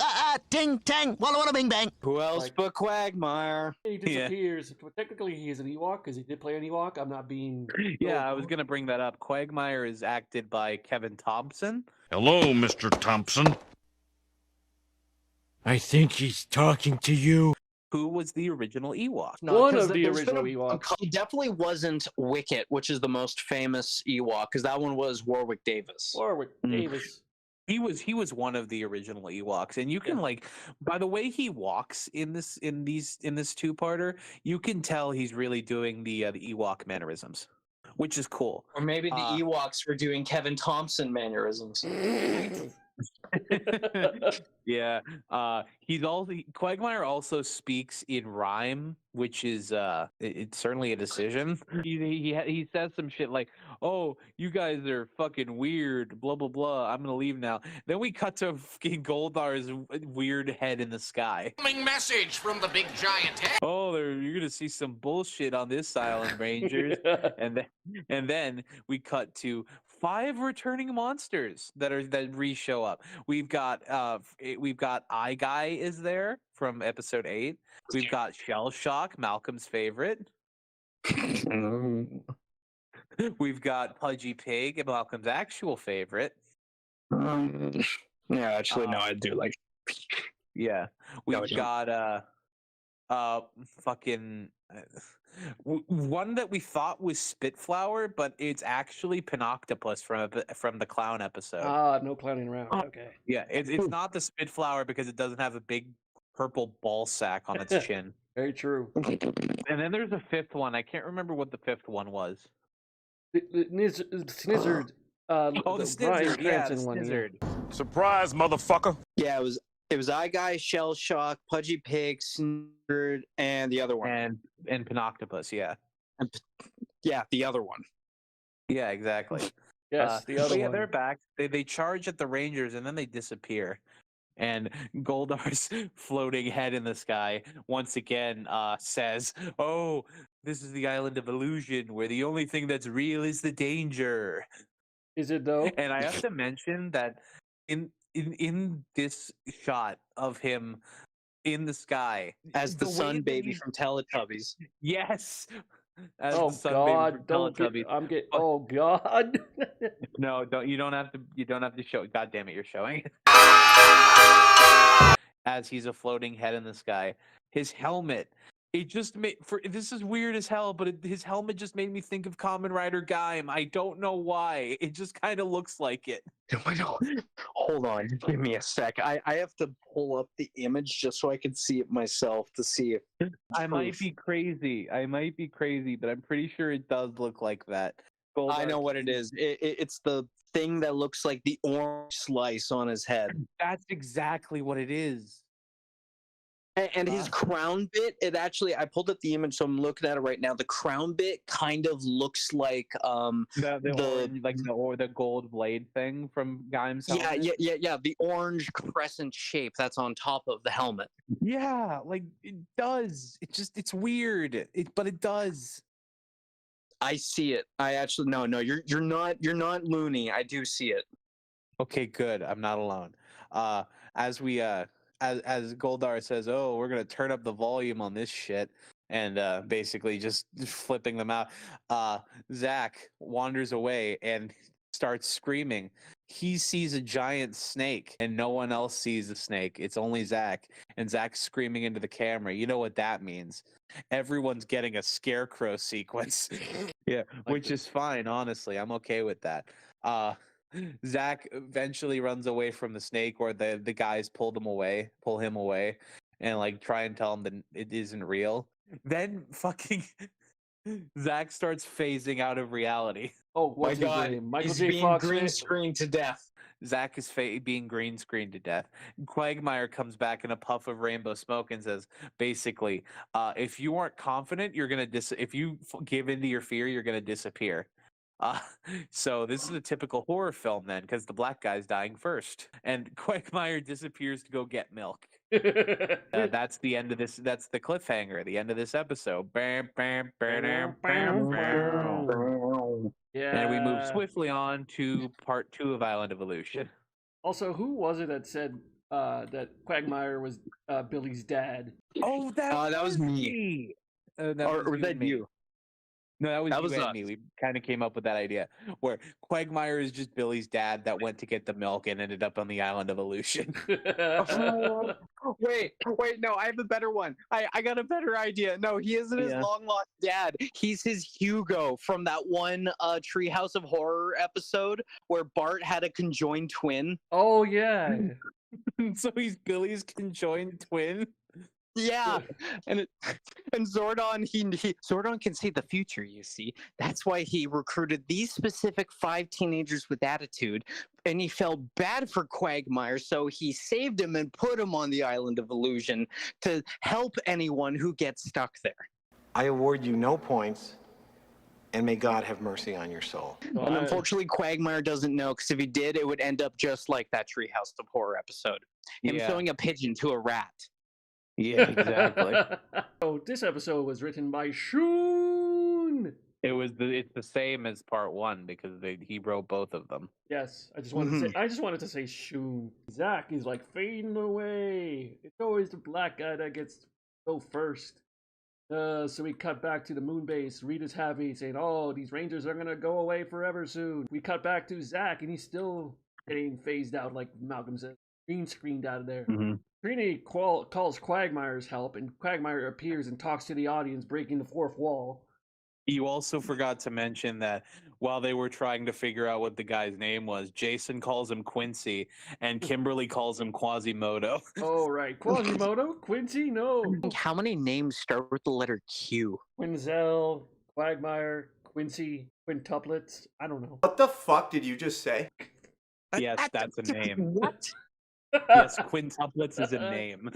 ting, tang, walla, walla, bing, bang. Who else but Quagmire? He disappears. Yeah. Technically, he is an Ewok because he did play an Ewok. I'm not being. Yeah, I was going to bring that up. Quagmire is acted by Kevin Thompson. Hello, Mr. Thompson. I think he's talking to you. Who was the original Ewok? No, one of the original Ewoks. It definitely wasn't Wicket, which is the most famous Ewok, because that one was Warwick Davis. Davis. He was one of the original Ewoks, and you can by the way he walks in this two-parter, you can tell he's really doing the Ewok mannerisms, which is cool. Or maybe the Ewoks were doing Kevin Thompson mannerisms. Yeah, Quagmire also speaks in rhyme, which is it's certainly a decision. He says some shit like, "Oh, you guys are fucking weird, blah blah blah. I'm gonna leave now." Then we cut to fucking Goldar's weird head in the sky. Message from the big giant head. Oh, you're gonna see some bullshit on this island, Rangers. and then we cut to 5 returning monsters that re-show up. We've got Eye Guy is there from episode 8. We've got Shell Shock, Malcolm's favorite. We've got Pudgy Pig, Malcolm's actual favorite. Yeah, actually, no, I do like. Yeah, we've got fucking. One that we thought was Spitflower, but it's actually Panoctopus from the clown episode. No clowning around. Okay. Yeah, it's not the Spitflower because it doesn't have a big purple ball sack on its chin. Very true. And then there's a 5th one. I can't remember what the 5th one was. Snizzard. The Snizzard. Yeah, the Snizzard. Surprise, motherfucker. Yeah, it was Eye Guy, Shell Shock, Pudgy Pig, Snizzard, and the other one. And Panoctopus, yeah. Yeah, the other one. Yeah, exactly. Yes, the other one. Yeah, they're back. They charge at the Rangers and then they disappear. And Goldar's floating head in the sky once again says, "Oh, this is the island of illusion, where the only thing that's real is the danger." Is it though? And I have to mention that in this shot of him in the sky, As the way sun that baby he's- from Teletubbies. yes, as Oh the sun baby from God! Don't get. Teletubbies. I'm getting. Oh God! No, you don't have to show it. God damn it, you're showing it. As he's a floating head in the sky. His helmet, it just made this is weird as hell, but his helmet just made me think of Kamen Rider Gaim. I don't know why. It just kind of looks like it. Hold on, give me a sec. I have to pull up the image just so I can see it myself to see if I might be crazy. But I'm pretty sure it does look like that. I know what it is. It's the thing that looks like the orange slice on his head. That's exactly what it is. And his crown bit, it actually, I pulled up the image, so I'm looking at it right now. The crown bit kind of looks like the gold blade thing from Gaim's helmet. Yeah. The orange crescent shape that's on top of the helmet. Yeah, like it does. It's weird. But it does. I see it. I actually no. You're not loony. I do see it. Okay, good. I'm not alone. As Goldar says, "Oh, we're gonna turn up the volume on this shit," and basically just flipping them out. Zach wanders away and starts screaming. He sees a giant snake, and no one else sees the snake. It's only Zach, and Zach's screaming into the camera. You know what that means? Everyone's getting a scarecrow sequence. Yeah, which is fine. Honestly, I'm okay with that. Zach eventually runs away from the snake, or the guys pull him away, and like try and tell him that it isn't real. Then fucking Zach starts phasing out of reality. Oh, what's my his God, name? Michael he's J. being Fox. green screened to death. Zach is being green screened to death. Quagmire comes back in a puff of rainbow smoke and says, basically, if you aren't confident, you're gonna if you give into your fear, you're gonna disappear. So this is a typical horror film then, because the black guy's dying first, and Quagmire disappears to go get milk. That's the end of this. That's the cliffhanger. The end of this episode. Bam, bam, bam, bam, bam. Yeah. And we move swiftly on to part 2 of Island of Illusion. Also, who was it that said that Quagmire was Billy's dad? Oh, that was me. Or was that you? No, that was you and us. me. We kind of came up with that idea where Quagmire is just Billy's dad that went to get the milk and ended up on the Island of Illusion. Wait, no, I have a better one. I got a better idea. No, he isn't his long lost dad. He's his Hugo from that one Treehouse of Horror episode where Bart had a conjoined twin. Oh yeah. So he's Billy's conjoined twin. Yeah, and Zordon, Zordon can see the future. You see, that's why he recruited these specific 5 teenagers with attitude, and he felt bad for Quagmire, so he saved him and put him on the Island of Illusion to help anyone who gets stuck there. I award you no points, and may God have mercy on your soul. And unfortunately, Quagmire doesn't know, because if he did, it would end up just like that Treehouse of Horror episode. Him throwing a pigeon to a rat. Yeah, exactly. So this episode was written by Shoon. It's the same as part 1 because he wrote both of them. Yes, I just wanted to say Shoon. Zach is like fading away. It's always the black guy that gets to go first. So we cut back to the moon base. Rita's happy, saying, "Oh, these Rangers are gonna go away forever soon." We cut back to Zach, and he's still getting phased out, like Malcolm said, green screened out of there. Mm-hmm. Trini calls Quagmire's help, and Quagmire appears and talks to the audience, breaking the fourth wall. You also forgot to mention that while they were trying to figure out what the guy's name was, Jason calls him Quincy, and Kimberly calls him Quasimodo. Oh, right. Quasimodo? Quincy? No. How many names start with the letter Q? Quinzel, Quagmire, Quincy, quintuplets. I don't know. What the fuck did you just say? Yes, that's a name. What? Yes, quintuplets is a name.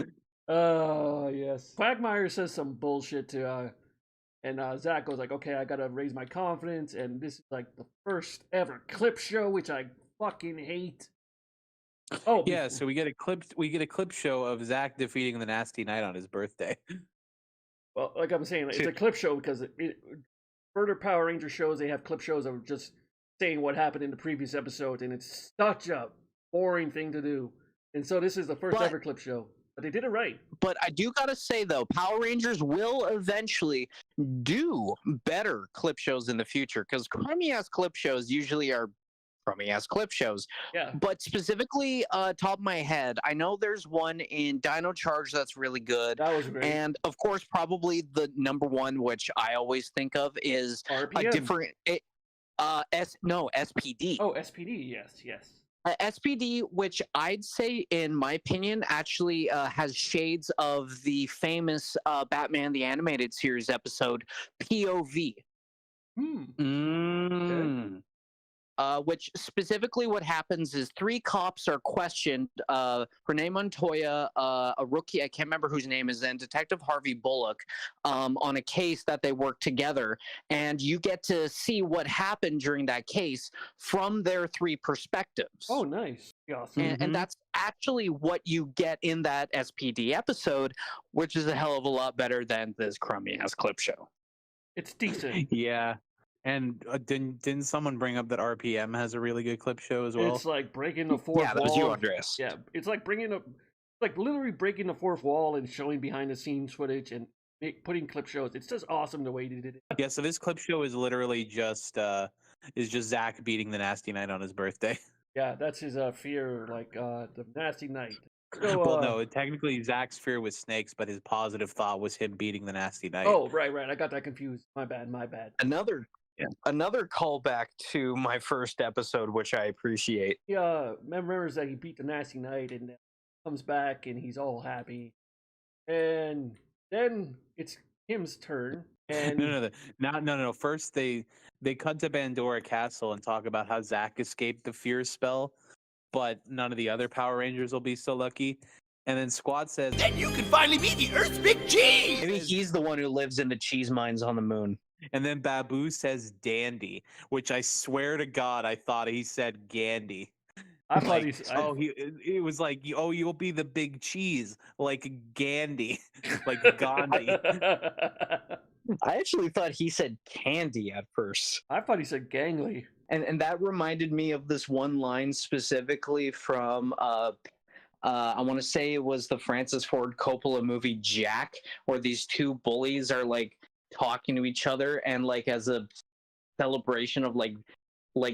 Oh, yes. Quagmire says some bullshit to, and Zach goes like, "Okay, I gotta raise my confidence," and this is like the first ever clip show, which I fucking hate. Oh Yeah, so we get a clip show of Zach defeating the Nasty Knight on his birthday. well, like I'm saying, it's a clip show because further Power Ranger shows, they have clip shows of just saying what happened in the previous episode, and it's such a boring thing to do. And so this is the first ever clip show, but they did it right. But I do gotta say though, Power Rangers will eventually do better clip shows in the future, because crummy ass clip shows usually are crummy ass clip shows. Yeah. But specifically, top of my head, I know there's one in Dino Charge that's really good. That was great. And of course, probably the number one, which I always think of, is RPM. a different SPD. Oh, SPD, yes. SPD, which I'd say, in my opinion, actually has shades of the famous Batman the Animated Series episode, POV. Okay. Which specifically what happens is 3 cops are questioned, Renee Montoya, a rookie, I can't remember whose name is, and Detective Harvey Bullock, on a case that they work together, and you get to see what happened during that case from their 3 perspectives. Oh, nice. Awesome. And that's actually what you get in that SPD episode, which is a hell of a lot better than this crummy ass clip show. It's decent. Yeah. And didn't someone bring up that RPM has a really good clip show as well? It's like breaking the fourth wall. Yeah, that was you, Andreas. Yeah, it's like literally breaking the fourth wall and showing behind the scenes footage and putting clip shows. It's just awesome the way they did it. Yeah, so this clip show is literally just Zach beating the Nasty Knight on his birthday. Yeah, that's his fear, like the Nasty Knight. So, well, no, technically Zach's fear was snakes, but his positive thought was him beating the Nasty Knight. Oh, right. I got that confused. My bad. Another callback to my first episode, which I appreciate. He remembers that he beat the Nasty Knight and comes back and he's all happy. And then it's Kim's turn. And No. First, they cut to Bandora Castle and talk about how Zach escaped the fear spell, but none of the other Power Rangers will be so lucky. And then Squad says, "Then you can finally be the Earth's big cheese!" Maybe he's the one who lives in the cheese mines on the moon. And then Babu says dandy, which I swear to God, I thought he said Gandhi. I thought it was like, oh, you'll be the big cheese, like Gandhi, like Gandhi. I actually thought he said candy at first. I thought he said gangly. And that reminded me of this one line specifically from I want to say it was the Francis Ford Coppola movie Jack, where these 2 bullies are like talking to each other, and like as a celebration of like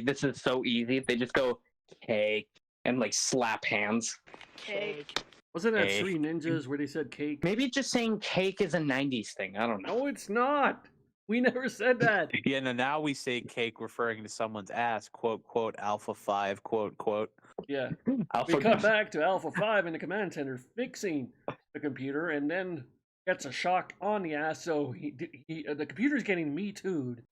this is so easy, they just go cake and like slap hands. Cake. Wasn't that 3 Ninjas where they said cake? Maybe just saying cake is a 90s thing. I don't know. No, it's not. We never said that. Yeah, no, now we say cake referring to someone's ass, quote, quote, Alpha 5, quote, quote. Yeah. We cut back to Alpha 5 in the command center fixing the computer, and then gets a shock on the ass, so the computer's getting Me Too'd.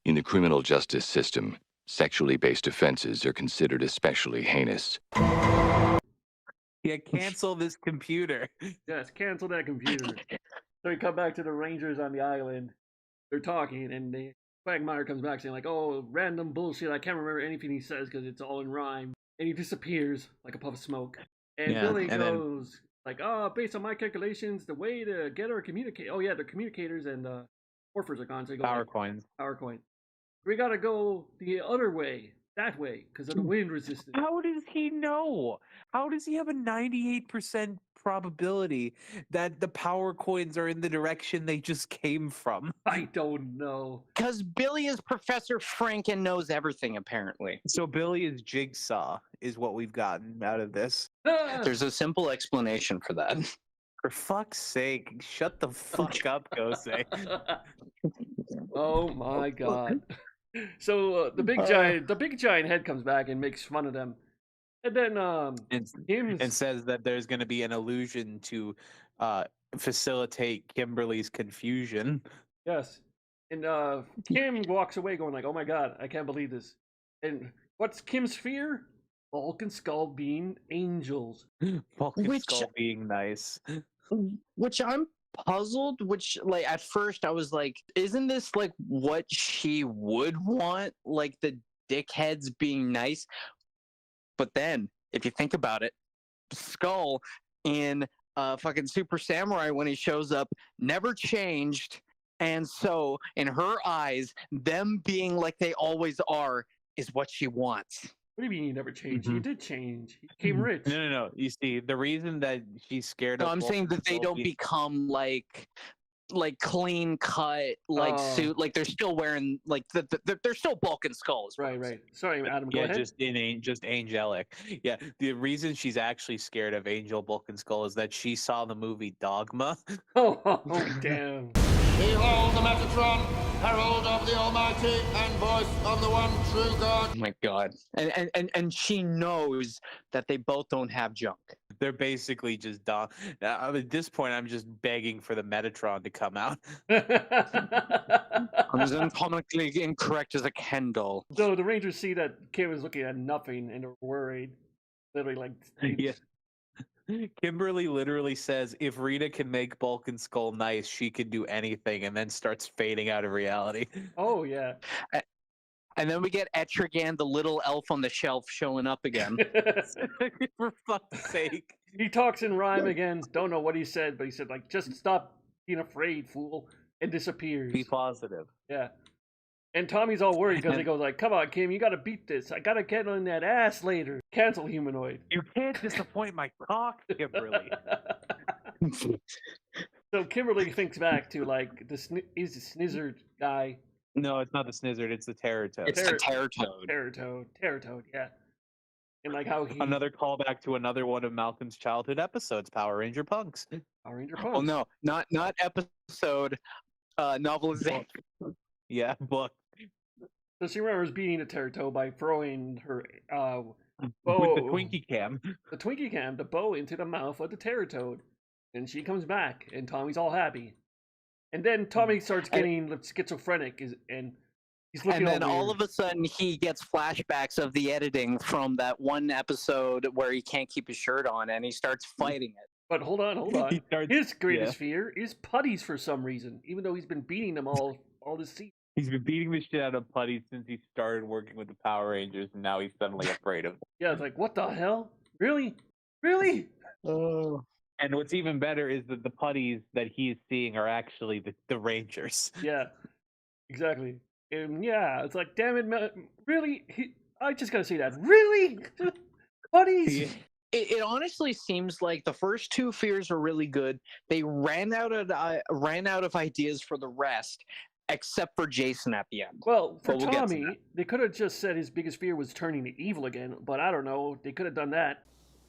In the criminal justice system, sexually based offenses are considered especially heinous. Yeah, cancel this computer. Yes, cancel that computer. So we come back to the Rangers on the island. They're talking, and Quagmire comes back saying like, oh, random bullshit. I can't remember anything he says because it's all in rhyme. And he disappears like a puff of smoke. And Billy goes like, based on my calculations, the way to get our communicate. Oh, yeah, the communicators and morphers are gone. So Power coins. Power coin. We got to go the other way. That way, because of the wind resistance. How does he know? How does he have a 98% probability that the power coins are in the direction they just came from? I don't know. Because Billy is Professor Frank and knows everything, apparently. So Billy is Jigsaw, is what we've gotten out of this. There's a simple explanation for that. For fuck's sake, shut the fuck up, Gosei. Oh my god. So the big giant head comes back and makes fun of them, and then and says that there's going to be an illusion to facilitate Kimberly's confusion. Yes, and Kim walks away going like, "Oh my god, I can't believe this." And what's Kim's fear? Vulcan Skull being angels. Vulcan Skull being nice. Which I'm puzzled, which like at first I was like, isn't this like what she would want, like the dickheads being nice? But then if you think about it, Skull in fucking Super Samurai when he shows up never changed, and so in her eyes, them being like they always are is what she wants. What do you mean he never changed? He did change. He became rich. No. You see, the reason that she's scared No, of I'm saying that they don't become like clean cut suit, like they're still wearing like they're still Bulk and Skulls. Right. Sorry, Adam. Go Yeah, ahead. just angelic. Yeah, the reason she's actually scared of Angel, Bulk, and Skull is that she saw the movie Dogma. Oh damn. Behold the Metatron, herald of the Almighty, and voice of the one true God. Oh my God! And she knows that they both don't have junk. They're basically just dog. At this point, I'm just begging for the Metatron to come out. I'm as anatomically incorrect as a Kendall. So the Rangers see that Kim is looking at nothing and are worried. Literally, like, Yeah. Kimberly literally says, if Rita can make Bulk and Skull nice, she can do anything, and then starts fading out of reality. Oh, yeah. And then we get Etrigan, the little elf on the shelf, showing up again. For fuck's sake. He talks in rhyme again. Don't know what he said, but he said, like, just stop being afraid, fool, and disappears. Be positive. Yeah. And Tommy's all worried because he goes like, come on, Kim, you gotta beat this. I gotta get on that ass later. Cancel Humanoid. You can't disappoint my cock, Kimberly. So Kimberly thinks back to, like, he's the Snizzard guy. No, it's not the Snizzard, it's the Terror Toad. It's the Terror Toad. Terror Toad, yeah. And like how he... Another callback to another one of Malcolm's childhood episodes, Power Ranger Punks. Power Ranger Punks. Oh no, not episode, novelization. Yeah, book. So she remembers beating the Terror Toad by throwing her bow, with the Twinkie cam. The bow into the mouth of the Terror Toad. And she comes back, and Tommy's all happy. And then Tommy starts getting schizophrenic, and he's looking. And then all of a sudden, he gets flashbacks of the editing from that one episode where he can't keep his shirt on, and he starts fighting it. But hold on. His greatest fear is putties for some reason, even though he's been beating them all this season. He's been beating the shit out of putties since he started working with the Power Rangers, and now he's suddenly afraid of them. Yeah, it's like, what the hell? Really? Really? Oh. And what's even better is that the putties that he is seeing are actually the Rangers. Yeah, exactly. And yeah, it's like, damn it, really? I just gotta say that. Really? Putties? Yeah. It honestly seems like the first two fears are really good. They ran out of ideas for the rest, except for Jason at the end. Well, for we'll Tommy, they could have just said his biggest fear was turning evil again, but I don't know. They could have done that.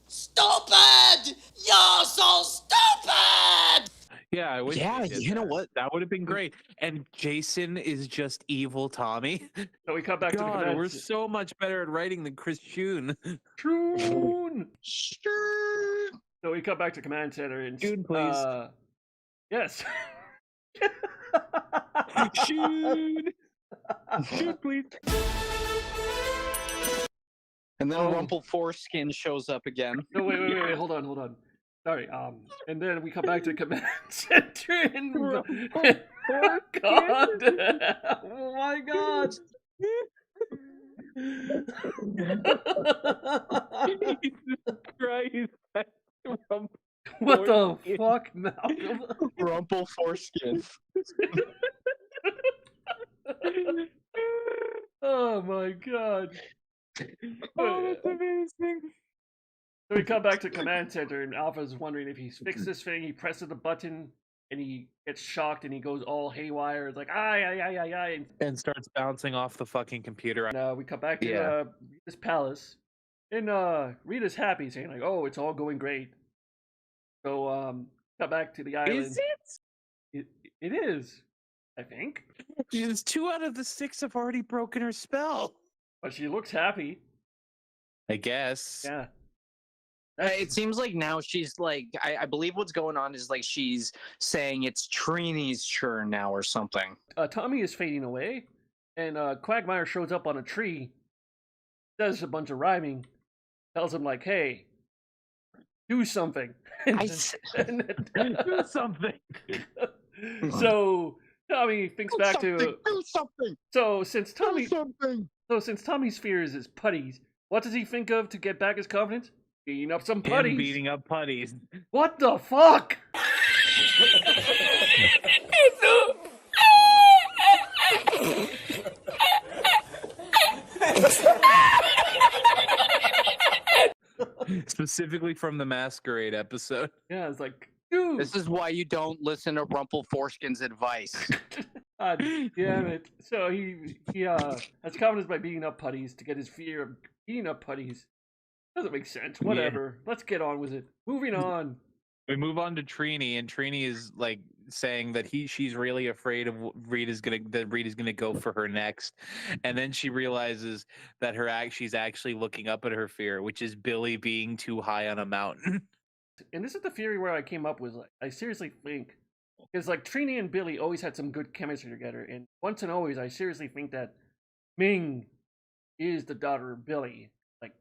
Stupid! You're so stupid! Yeah, I wish. Yeah, you know what? That would have been great. And Jason is just evil Tommy. So we come back to the command. We're so much better at writing than Chris Shoon. Shoon! Sure. So we come back to command center and Shoon, please. Yes. Shoon! Shoon, please. And then Rumple Foreskin shows up again. No, wait, hold on. Sorry, and then we come back to command center and God, oh my God! Jesus Christ! What the fuck, Malcolm? Rumple Foreskin. Oh my God! Oh, that's amazing. So we come back to command center, and Alpha's wondering if he's fixed this thing. He presses the button, and he gets shocked, and he goes all haywire. It's like, ay, and starts bouncing off the fucking computer. And we come back to Rita's palace, and Rita's happy, saying like, "Oh, it's all going great." So come back to the island. Is it? It is, I think. Because 2 out of the 6 have already broken her spell. But she looks happy. I guess. Yeah. It seems like now she's like, I believe what's going on is like she's saying it's Trini's turn now or something. Tommy is fading away, and Quagmire shows up on a tree, does a bunch of rhyming, tells him like, "Hey, do something." Do something. So Tommy thinks back to do something. So since Tommy's fear is his putties, What does he think of to get back his confidence? Beating up some Him putties. beating up putties. What the fuck? Specifically from the Masquerade episode. Yeah, it's like, dude. This is why you don't listen to Rumple Foreskin's advice. God damn it. So he has confidence by beating up putties to get his fear of beating up putties. Doesn't make sense. Whatever. Let's get on with it. Moving on. We move on to Trini, and Trini is like saying that she's really afraid of what Rita's gonna go for her next, and then she realizes that she's actually looking up at her fear, which is Billy being too high on a mountain. And this is the theory where I came up with. Like, I seriously think because like Trini and Billy always had some good chemistry together, and once and always, I seriously think that Ming is the daughter of Billy. Like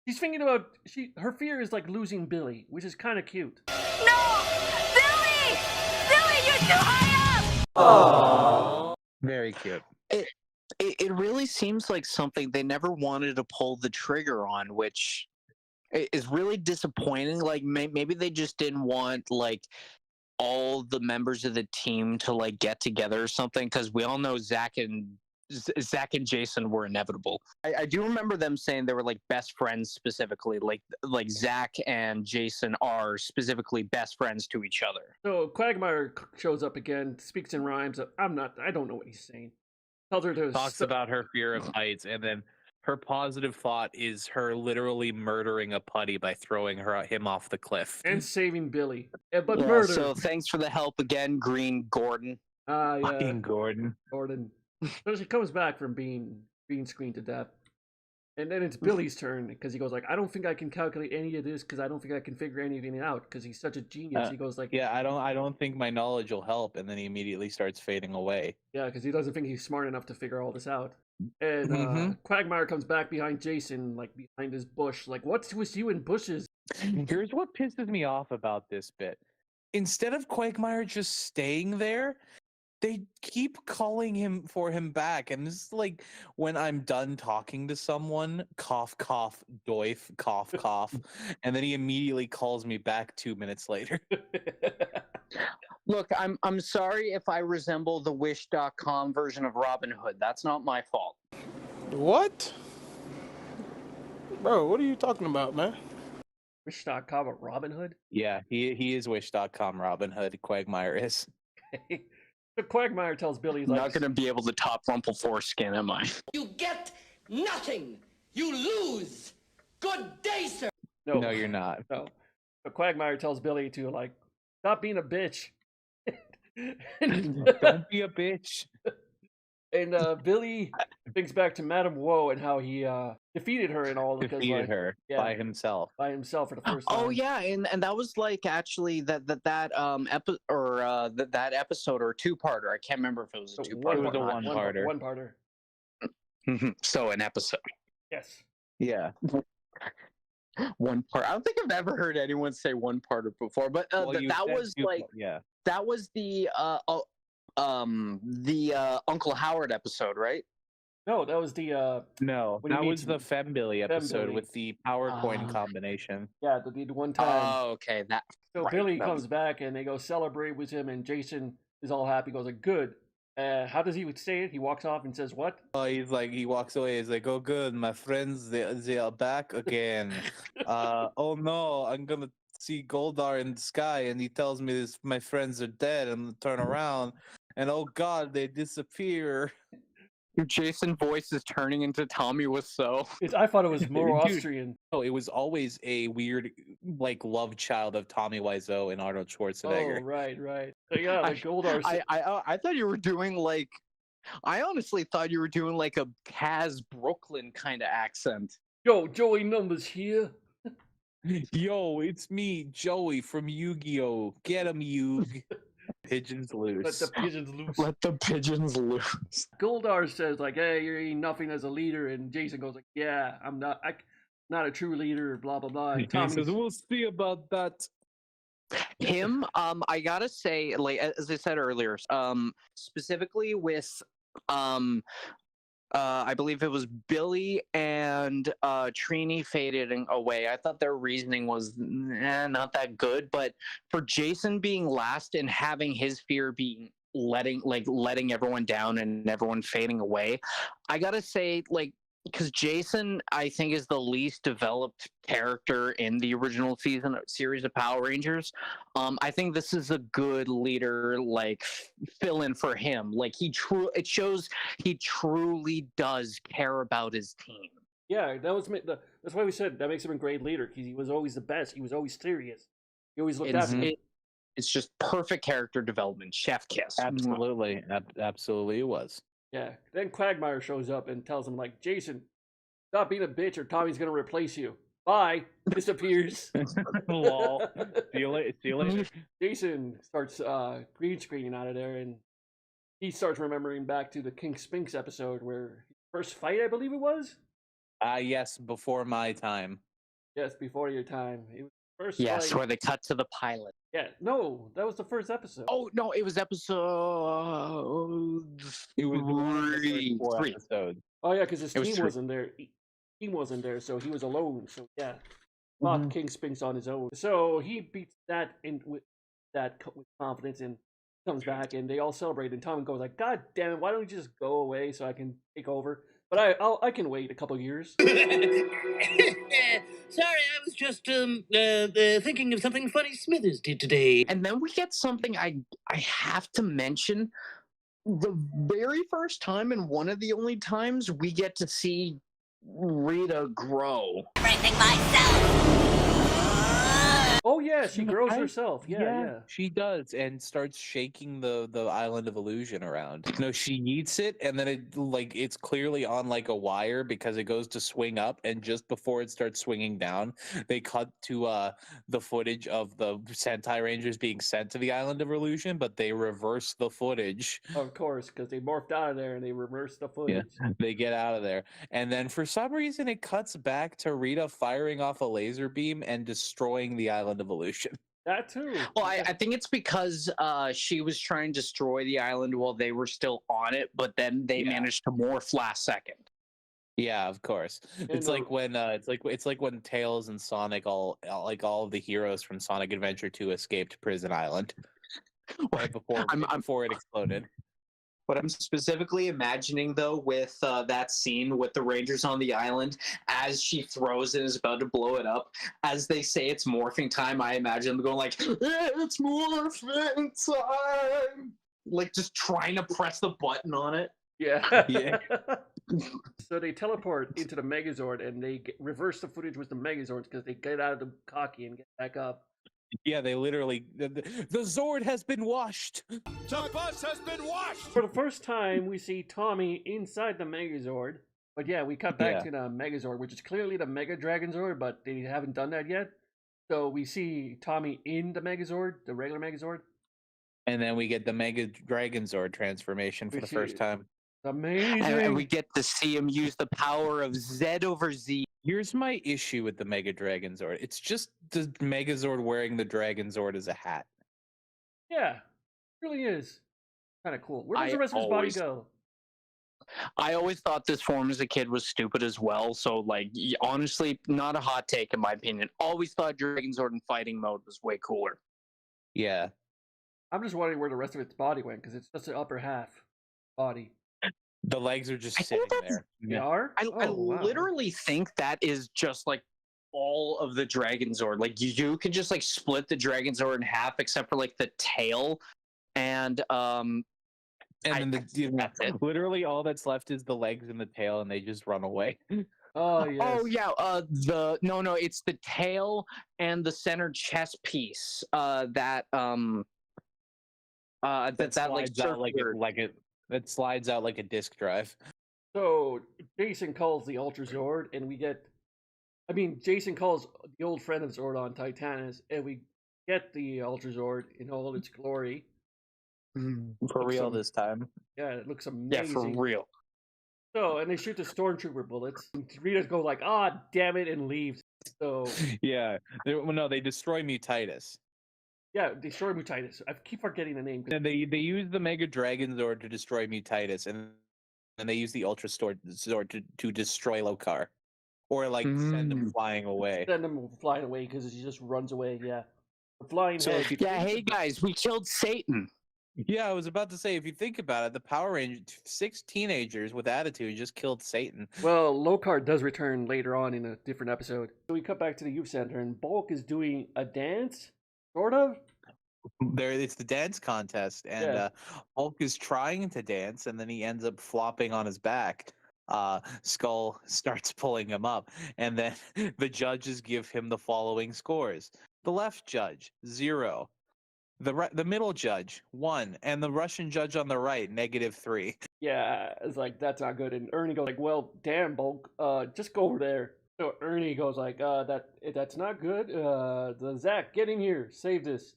she's thinking about her fear is like losing Billy, which is kind of cute. No! Billy! Billy, you're too high up! Aww. Very cute. It really seems like something they never wanted to pull the trigger on, which is really disappointing. Like maybe they just didn't want like all the members of the team to like get together or something, because we all know Zach and Jason were inevitable. I do remember them saying they were like best friends specifically, like Zach and Jason are specifically best friends to each other. So Quagmire shows up again, speaks in rhymes. I don't know what he's saying. Tells her to Talks about her fear of heights, and then her positive thought is her literally murdering a putty by throwing him off the cliff. And saving Billy. Yeah, but Yeah, murder. so thanks for the help again, Green Gordon. Yeah. Fucking Gordon. So she comes back from being screened to death. And then it's Billy's turn because he goes like, I don't think I can calculate any of this because I don't think I can figure anything out because he's such a genius. He goes like, yeah, I don't think my knowledge will help. And then he immediately starts fading away. Yeah, because he doesn't think he's smart enough to figure all this out. And Quagmire comes back behind Jason, like behind his bush. Like, what's with you in bushes? Here's what pisses me off about this bit. Instead of Quagmire just staying there, they keep calling him back, and this is like when I'm done talking to someone, cough, cough, doif, cough, cough, and then he immediately calls me back 2 minutes later. Look, I'm sorry if I resemble the Wish.com version of Robin Hood. That's not my fault. What? Bro, what are you talking about, man? Wish.com or Robin Hood? Yeah, he is Wish.com Robin Hood. Quagmire is. So Quagmire tells Billy, he's I'm like, not going to be able to top Rumple Foreskin, am I? You get nothing. You lose. Good day, sir. No, you're not. No. So Quagmire tells Billy to like stop being a bitch. Don't be a bitch. And Billy thinks back to Madame Woe and how he defeated her and all. Defeated her by himself. By himself for the first time. Oh yeah, and that was like actually that episode or two-parter. I can't remember if it was a two-parter. It was a one-parter. One-parter. So an episode. Yes. Yeah. One part. I don't think I've ever heard anyone say one-parter before, but that was like that was the Uncle Howard episode, right? No, that was the no, that was the Fembilly episode with the PowerPoint combination. Yeah, they did one time. Oh, okay. So right, Billy comes back and they go celebrate with him, and Jason is all happy. Goes like, "Good." How does he say it? He walks off and says what? Oh, he walks away. He's like, "Oh, good, my friends, they are back again." Oh no, I'm gonna see Goldar in the sky, and he tells me my friends are dead, and turn around, and oh god, they disappear. Your Jason voice is turning into Tommy Wiseau. I thought it was more Austrian. Oh, it was always a weird, like, love child of Tommy Wiseau and Arnold Schwarzenegger. Oh, right. So, yeah, like Goldar. I thought you were doing like. I honestly thought you were doing like a Kaz Brooklyn kind of accent. Yo, Joey Numbers here. Yo, it's me, Joey from Yu-Gi-Oh! Get 'em, Yug. Pigeons loose. Let the pigeons loose. Let the pigeons loose. Goldar says like, "Hey, you're nothing as a leader," and Jason goes like, "Yeah, I'm not a true leader." Blah blah blah. And Tommy says, "We'll see about that." Him, I gotta say, like as I said earlier, specifically with I believe it was Billy and Trini faded away. I thought their reasoning was not that good, but for Jason being last and having his fear being letting everyone down and everyone fading away, I gotta say, like, because Jason, I think, is the least developed character in the original series of Power Rangers. I think this is a good leader, like, fill in for him. Like, it shows he truly does care about his team. Yeah, that's why we said that makes him a great leader, because he was always the best. He was always serious. He always looked after him. It's just perfect character development. Chef kiss. Absolutely. Absolutely it was. Yeah. Then Quagmire shows up and tells him, like, Jason, stop being a bitch or Tommy's going to replace you. Bye. Disappears. Lol. See you later. Jason starts green screening out of there, and he starts remembering back to the King Spinks episode where his first fight, I believe it was? Yes, before my time. Yes, before your time. It was the first Yes, fight. where they cut to the pilot. Yeah, no, that was the first episode. Oh, no, it was episode... It was three episodes. Oh, yeah, because his team wasn't there. He wasn't there, so he was alone. So, yeah. Fought King Spinks on his own. So he beats that with confidence and comes back, and they all celebrate. And Tom goes like, "God damn it! Why don't you just go away so I can take over?" But I can wait a couple years. Sorry, I was just thinking of something funny Smithers did today. And then we get something I have to mention. The very first time and one of the only times we get to see Rita grow. Everything myself. Oh yeah, she grows herself. Yeah. She does, and starts shaking the island of illusion around. No, she yeets it, and then it's clearly on like a wire because it goes to swing up, and just before it starts swinging down, they cut to the footage of the Sentai Rangers being sent to the island of illusion, but they reverse the footage. Of course, because they morphed out of there and they reversed the footage. Yeah, they get out of there, and then for some reason it cuts back to Rita firing off a laser beam and destroying the island of illusion. That too. Well, I think it's because she was trying to destroy the island while they were still on it, but then they managed to morph last second. Yeah, of course. It's like when when Tails and Sonic all of the heroes from Sonic Adventure 2 escaped Prison Island right before it exploded. What I'm specifically imagining, though, with that scene with the Rangers on the island, as she throws it and is about to blow it up, as they say it's morphing time, I imagine them going like, "It's morphing time!" Like, just trying to press the button on it. Yeah. Yeah. So they teleport into the Megazord, and they reverse the footage with the Megazords because they get out of the cocky and get back up. Yeah, they literally... The Zord has been washed! The bus has been washed! For the first time, we see Tommy inside the Megazord. But yeah, we cut back to the Megazord, which is clearly the Mega Dragon Zord, but they haven't done that yet. So we see Tommy in the Megazord, the regular Megazord. And then we get the Mega Dragon Zord transformation for the first time. Amazing! And we get to see him use the power of Z over Z. Here's my issue with the Mega Dragon Zord. It's just the Megazord wearing the Dragon Zord as a hat. Yeah, it really is. Kind of cool. Where does the rest of his body go? I always thought this form as a kid was stupid as well. So, like, honestly, not a hot take in my opinion. Always thought Dragon Zord in fighting mode was way cooler. Yeah. I'm just wondering where the rest of its body went, because it's just the upper half body. The legs are just sitting there. They are? I literally think that is just like all of the Dragon Zord. Like, you can just like split the Dragon Zord in half, except for like the tail and then literally all that's left is the legs and the tail, and they just run away. Oh yes. Oh yeah. It's the tail and the center chest piece. That slides out like a disk drive. So Jason calls the Ultra Zord, and Jason calls the old friend of Zordon, Titanus, and we get the Ultra Zord in all its glory. For real this time. Yeah, it looks amazing. Yeah, for real. So, and they shoot the Stormtrooper bullets. And Rita's go like, "Ah, damn it," and leaves. So yeah, they destroy Mutitus. Yeah, destroy Mutitus. I keep forgetting the name. And they use the Mega Dragon Zord to destroy Mutitus, and and they use the Ultra Sword to destroy Lokar, or like send him flying away. Send him flying away because he just runs away. Yeah, the flying So head. if you Yeah, hey guys, we killed Satan. Yeah, I was about to say, if you think about it, the Power Rangers, 6 teenagers with attitude just killed Satan. Well, Lokar does return later on in a different episode. So we cut back to the youth center, and Bulk is doing a dance, sort of. It's the dance contest, and Hulk is trying to dance, and then he ends up flopping on his back. Skull starts pulling him up, and then the judges give him the following scores: the left judge 0, the middle judge 1, and the Russian judge on the right -3. Yeah, it's like that's not good. And Ernie goes like, "Well, damn, Bulk, just go over there." So Ernie goes like, that's not good. The Zach, get in here, save this."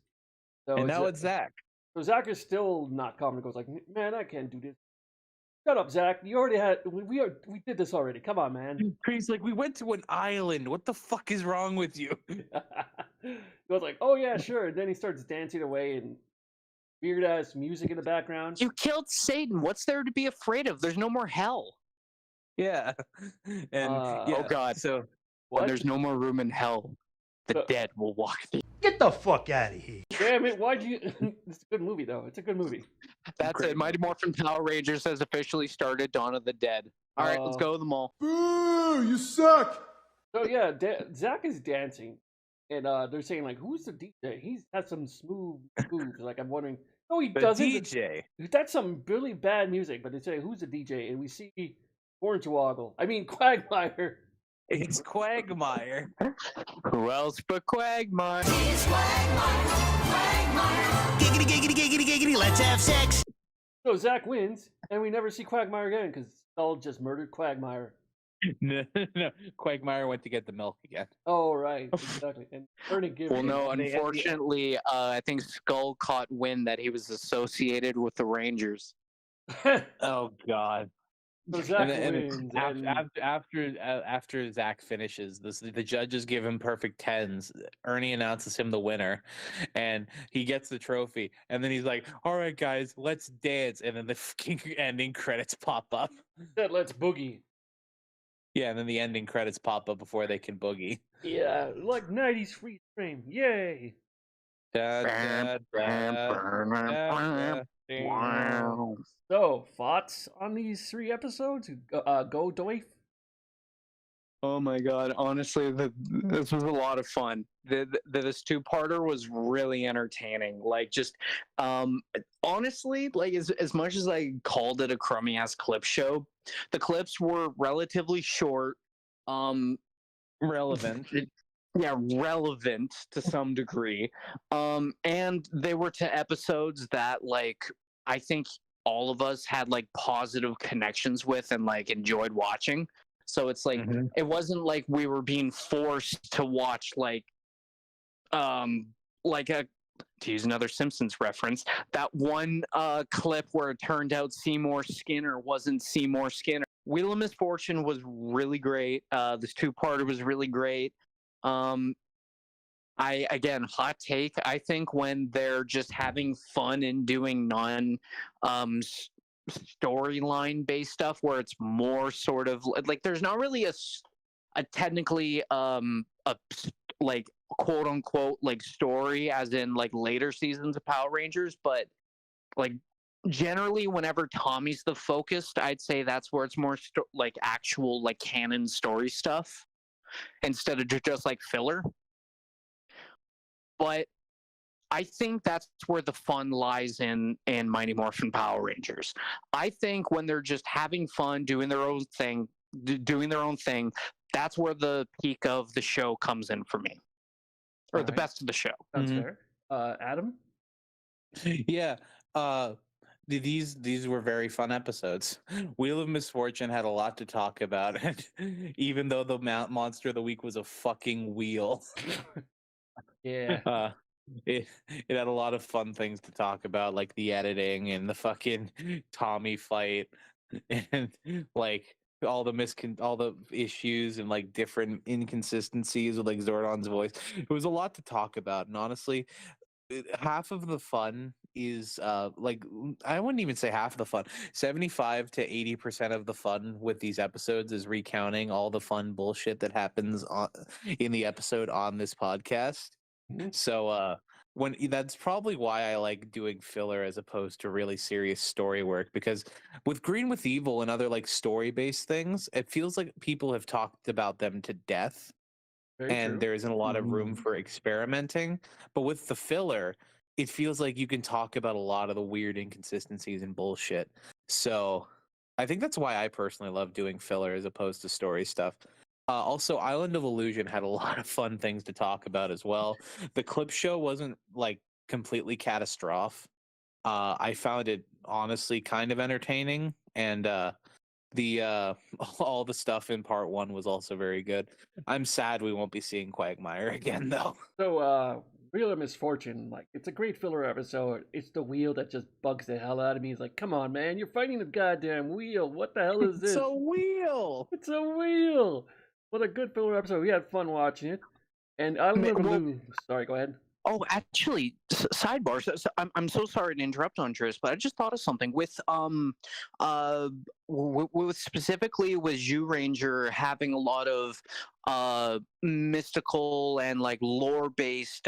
So And now it's Zach. So Zach is still not calm and goes like, "Man, I can't do this. Shut up, Zach. You already had. We did this already. Come on, man." He's like, "We went to an island. What the fuck is wrong with you?" He goes like, "Oh yeah, sure." And then he starts dancing away and weird ass music in the background. You killed Satan. What's there to be afraid of? There's no more hell. Yeah. And oh God. So when there's no more room in hell, the dead will walk the. Get the fuck out of here. Damn it, why'd you... It's a good movie, though. It's a good movie. That's it. Mighty Morphin Power Rangers has officially started Dawn of the Dead. All right, let's go to the mall. Boo! You suck! So, yeah, Zach is dancing. And they're saying, like, who's the DJ? He has some smooth moves. Like, I'm wondering... No, he doesn't. DJ. That's some really bad music. But they say, who's the DJ? And we see Hornswoggle. I mean, Quagmire. It's Quagmire. Who else but Quagmire? It's Quagmire. Giggity, giggity, giggity, giggity. Let's have sex. So Zach wins, and we never see Quagmire again because Skull just murdered Quagmire. No. Quagmire went to get the milk again. Oh, right. Exactly. And Ernie gives Well, no, unfortunately, I think Skull caught wind that he was associated with the Rangers. Oh, God. So Zach wins. After Zach finishes, the judges give him perfect 10s. Ernie announces him the winner, and he gets the trophy. And then he's like, "All right, guys, let's dance." And then the fucking ending credits pop up. Said, "Let's boogie." Yeah, and then the ending credits pop up before they can boogie. Yeah, like 90s freeze frame. Yay! So, thoughts on these 3 episodes? Go, Doif. Oh my God! Honestly, this was a lot of fun. This 2-parter was really entertaining. Like, just honestly, like as much as I called it a crummy ass clip show, the clips were relatively short. Relevant. Relevant to some degree. And they were to episodes that, like, I think all of us had like positive connections with and like enjoyed watching. So it's like it wasn't like we were being forced to watch like to use another Simpsons reference, that one clip where it turned out Seymour Skinner wasn't Seymour Skinner. Wheel of Misfortune was really great. This 2-parter was really great. Again, hot take, I think when they're just having fun and doing storyline based stuff where it's more sort of like there's not really a technically a like quote unquote like story as in like later seasons of Power Rangers, but like generally whenever Tommy's the focus, I'd say that's where it's more like actual like canon story stuff instead of just like filler. But I think that's where the fun lies in Mighty Morphin Power Rangers. I think when they're just having fun, doing their own thing, that's where the peak of the show comes in for me, or the best of the show. That's fair. Adam? Yeah. These were very fun episodes. Wheel of Misfortune had a lot to talk about, even though the monster of the week was a fucking wheel. Yeah. It had a lot of fun things to talk about, like the editing and the fucking Tommy fight, and like all the issues and like different inconsistencies with like Zordon's voice. It was a lot to talk about, and honestly, half of the fun is like, I wouldn't even say half of the fun. 75 to 80% of the fun with these episodes is recounting all the fun bullshit that happens in the episode on this podcast. So when that's probably why I like doing filler as opposed to really serious story work, because with Green with Evil and other like story based things, it feels like people have talked about them to death. And there isn't a lot of room for experimenting. But with the filler, it feels like you can talk about a lot of the weird inconsistencies and bullshit. So I think that's why I personally love doing filler as opposed to story stuff. Also, Island of Illusion had a lot of fun things to talk about as well. The clip show wasn't like completely catastrophic. I found it honestly kind of entertaining, and all the stuff in part 1 was also very good. I'm sad we won't be seeing Quagmire again though. So Wheel of Misfortune, like, it's a great filler episode. It's the wheel that just bugs the hell out of me. It's like, come on, man, you're fighting the goddamn wheel. What the hell is this? It's a wheel. It's a wheel. What a good filler episode. We had fun watching it. And Island of Illusion. Sorry, go ahead. Oh, actually, sidebar. So I'm so sorry to interrupt, Andres, but I just thought of something with specifically with Zhu Ranger having a lot of mystical and like lore based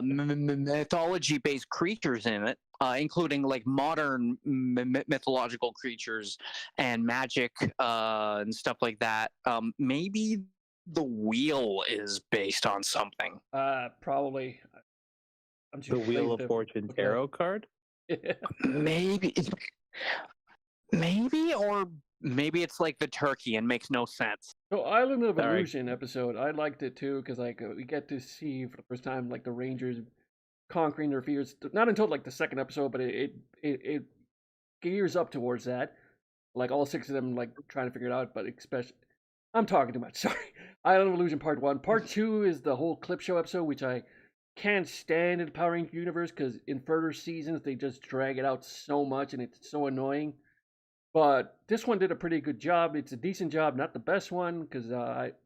mythology based creatures in it, including like modern mythological creatures and magic and stuff like that. Maybe the wheel is based on something. Probably. The Wheel of Fortune tarot card? Maybe, or maybe it's like the turkey and makes no sense. So Island of Illusion episode, I liked it too, because like we get to see for the first time like the Rangers conquering their fears. Not until like the second episode, but it gears up towards that. Like all 6 of them like trying to figure it out, but especially. I'm talking too much, sorry. Island of Illusion Part 1. Part 2 is the whole clip show episode, which I can't stand in the Power Rangers universe, because in further seasons, they just drag it out so much, and it's so annoying. But this one did a pretty good job. It's a decent job, not the best one, because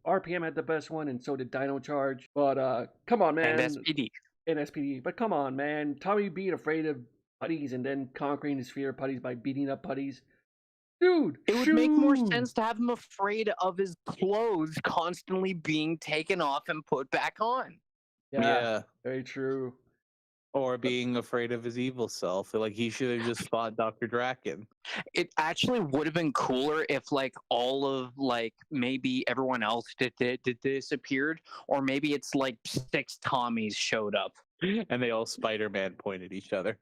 RPM had the best one, and so did Dino Charge. But come on, man. And SPD. And SPD. But come on, man. Tommy being afraid of putties and then conquering his fear of putties by beating up putties. Dude, it would make more sense to have him afraid of his clothes constantly being taken off and put back on. Yeah, very true. Or being afraid of his evil self. Like, he should have just fought Dr. Draken. It actually would have been cooler if, like, all of, like, maybe everyone else disappeared, or maybe it's, like, 6 Tommies showed up. And they all Spider-Man pointed at each other.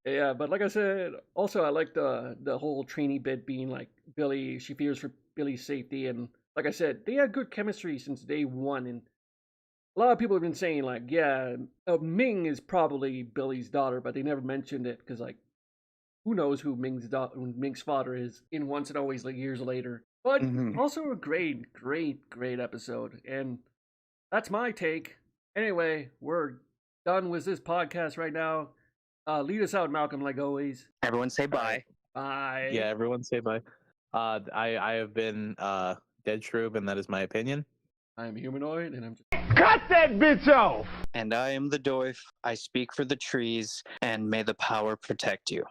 Yeah, but like I said, also I like the whole trainee bit being like Billy, she fears for Billy's safety, and like I said, they had good chemistry since day 1, and a lot of people have been saying like, yeah, Ming is probably Billy's daughter, but they never mentioned it, because like, who knows who Ming's father is in Once and Always, like years later. But also a great episode, and that's my take. Anyway, we're done with this podcast right now. Lead us out, Malcolm, like always. Everyone say bye. Bye. Yeah, everyone say bye. I have been Dead Shroob, and that is my opinion. I am Humanoid, and I'm just... Cut that bitch off! And I am the Doif. I speak for the trees, and may the power protect you.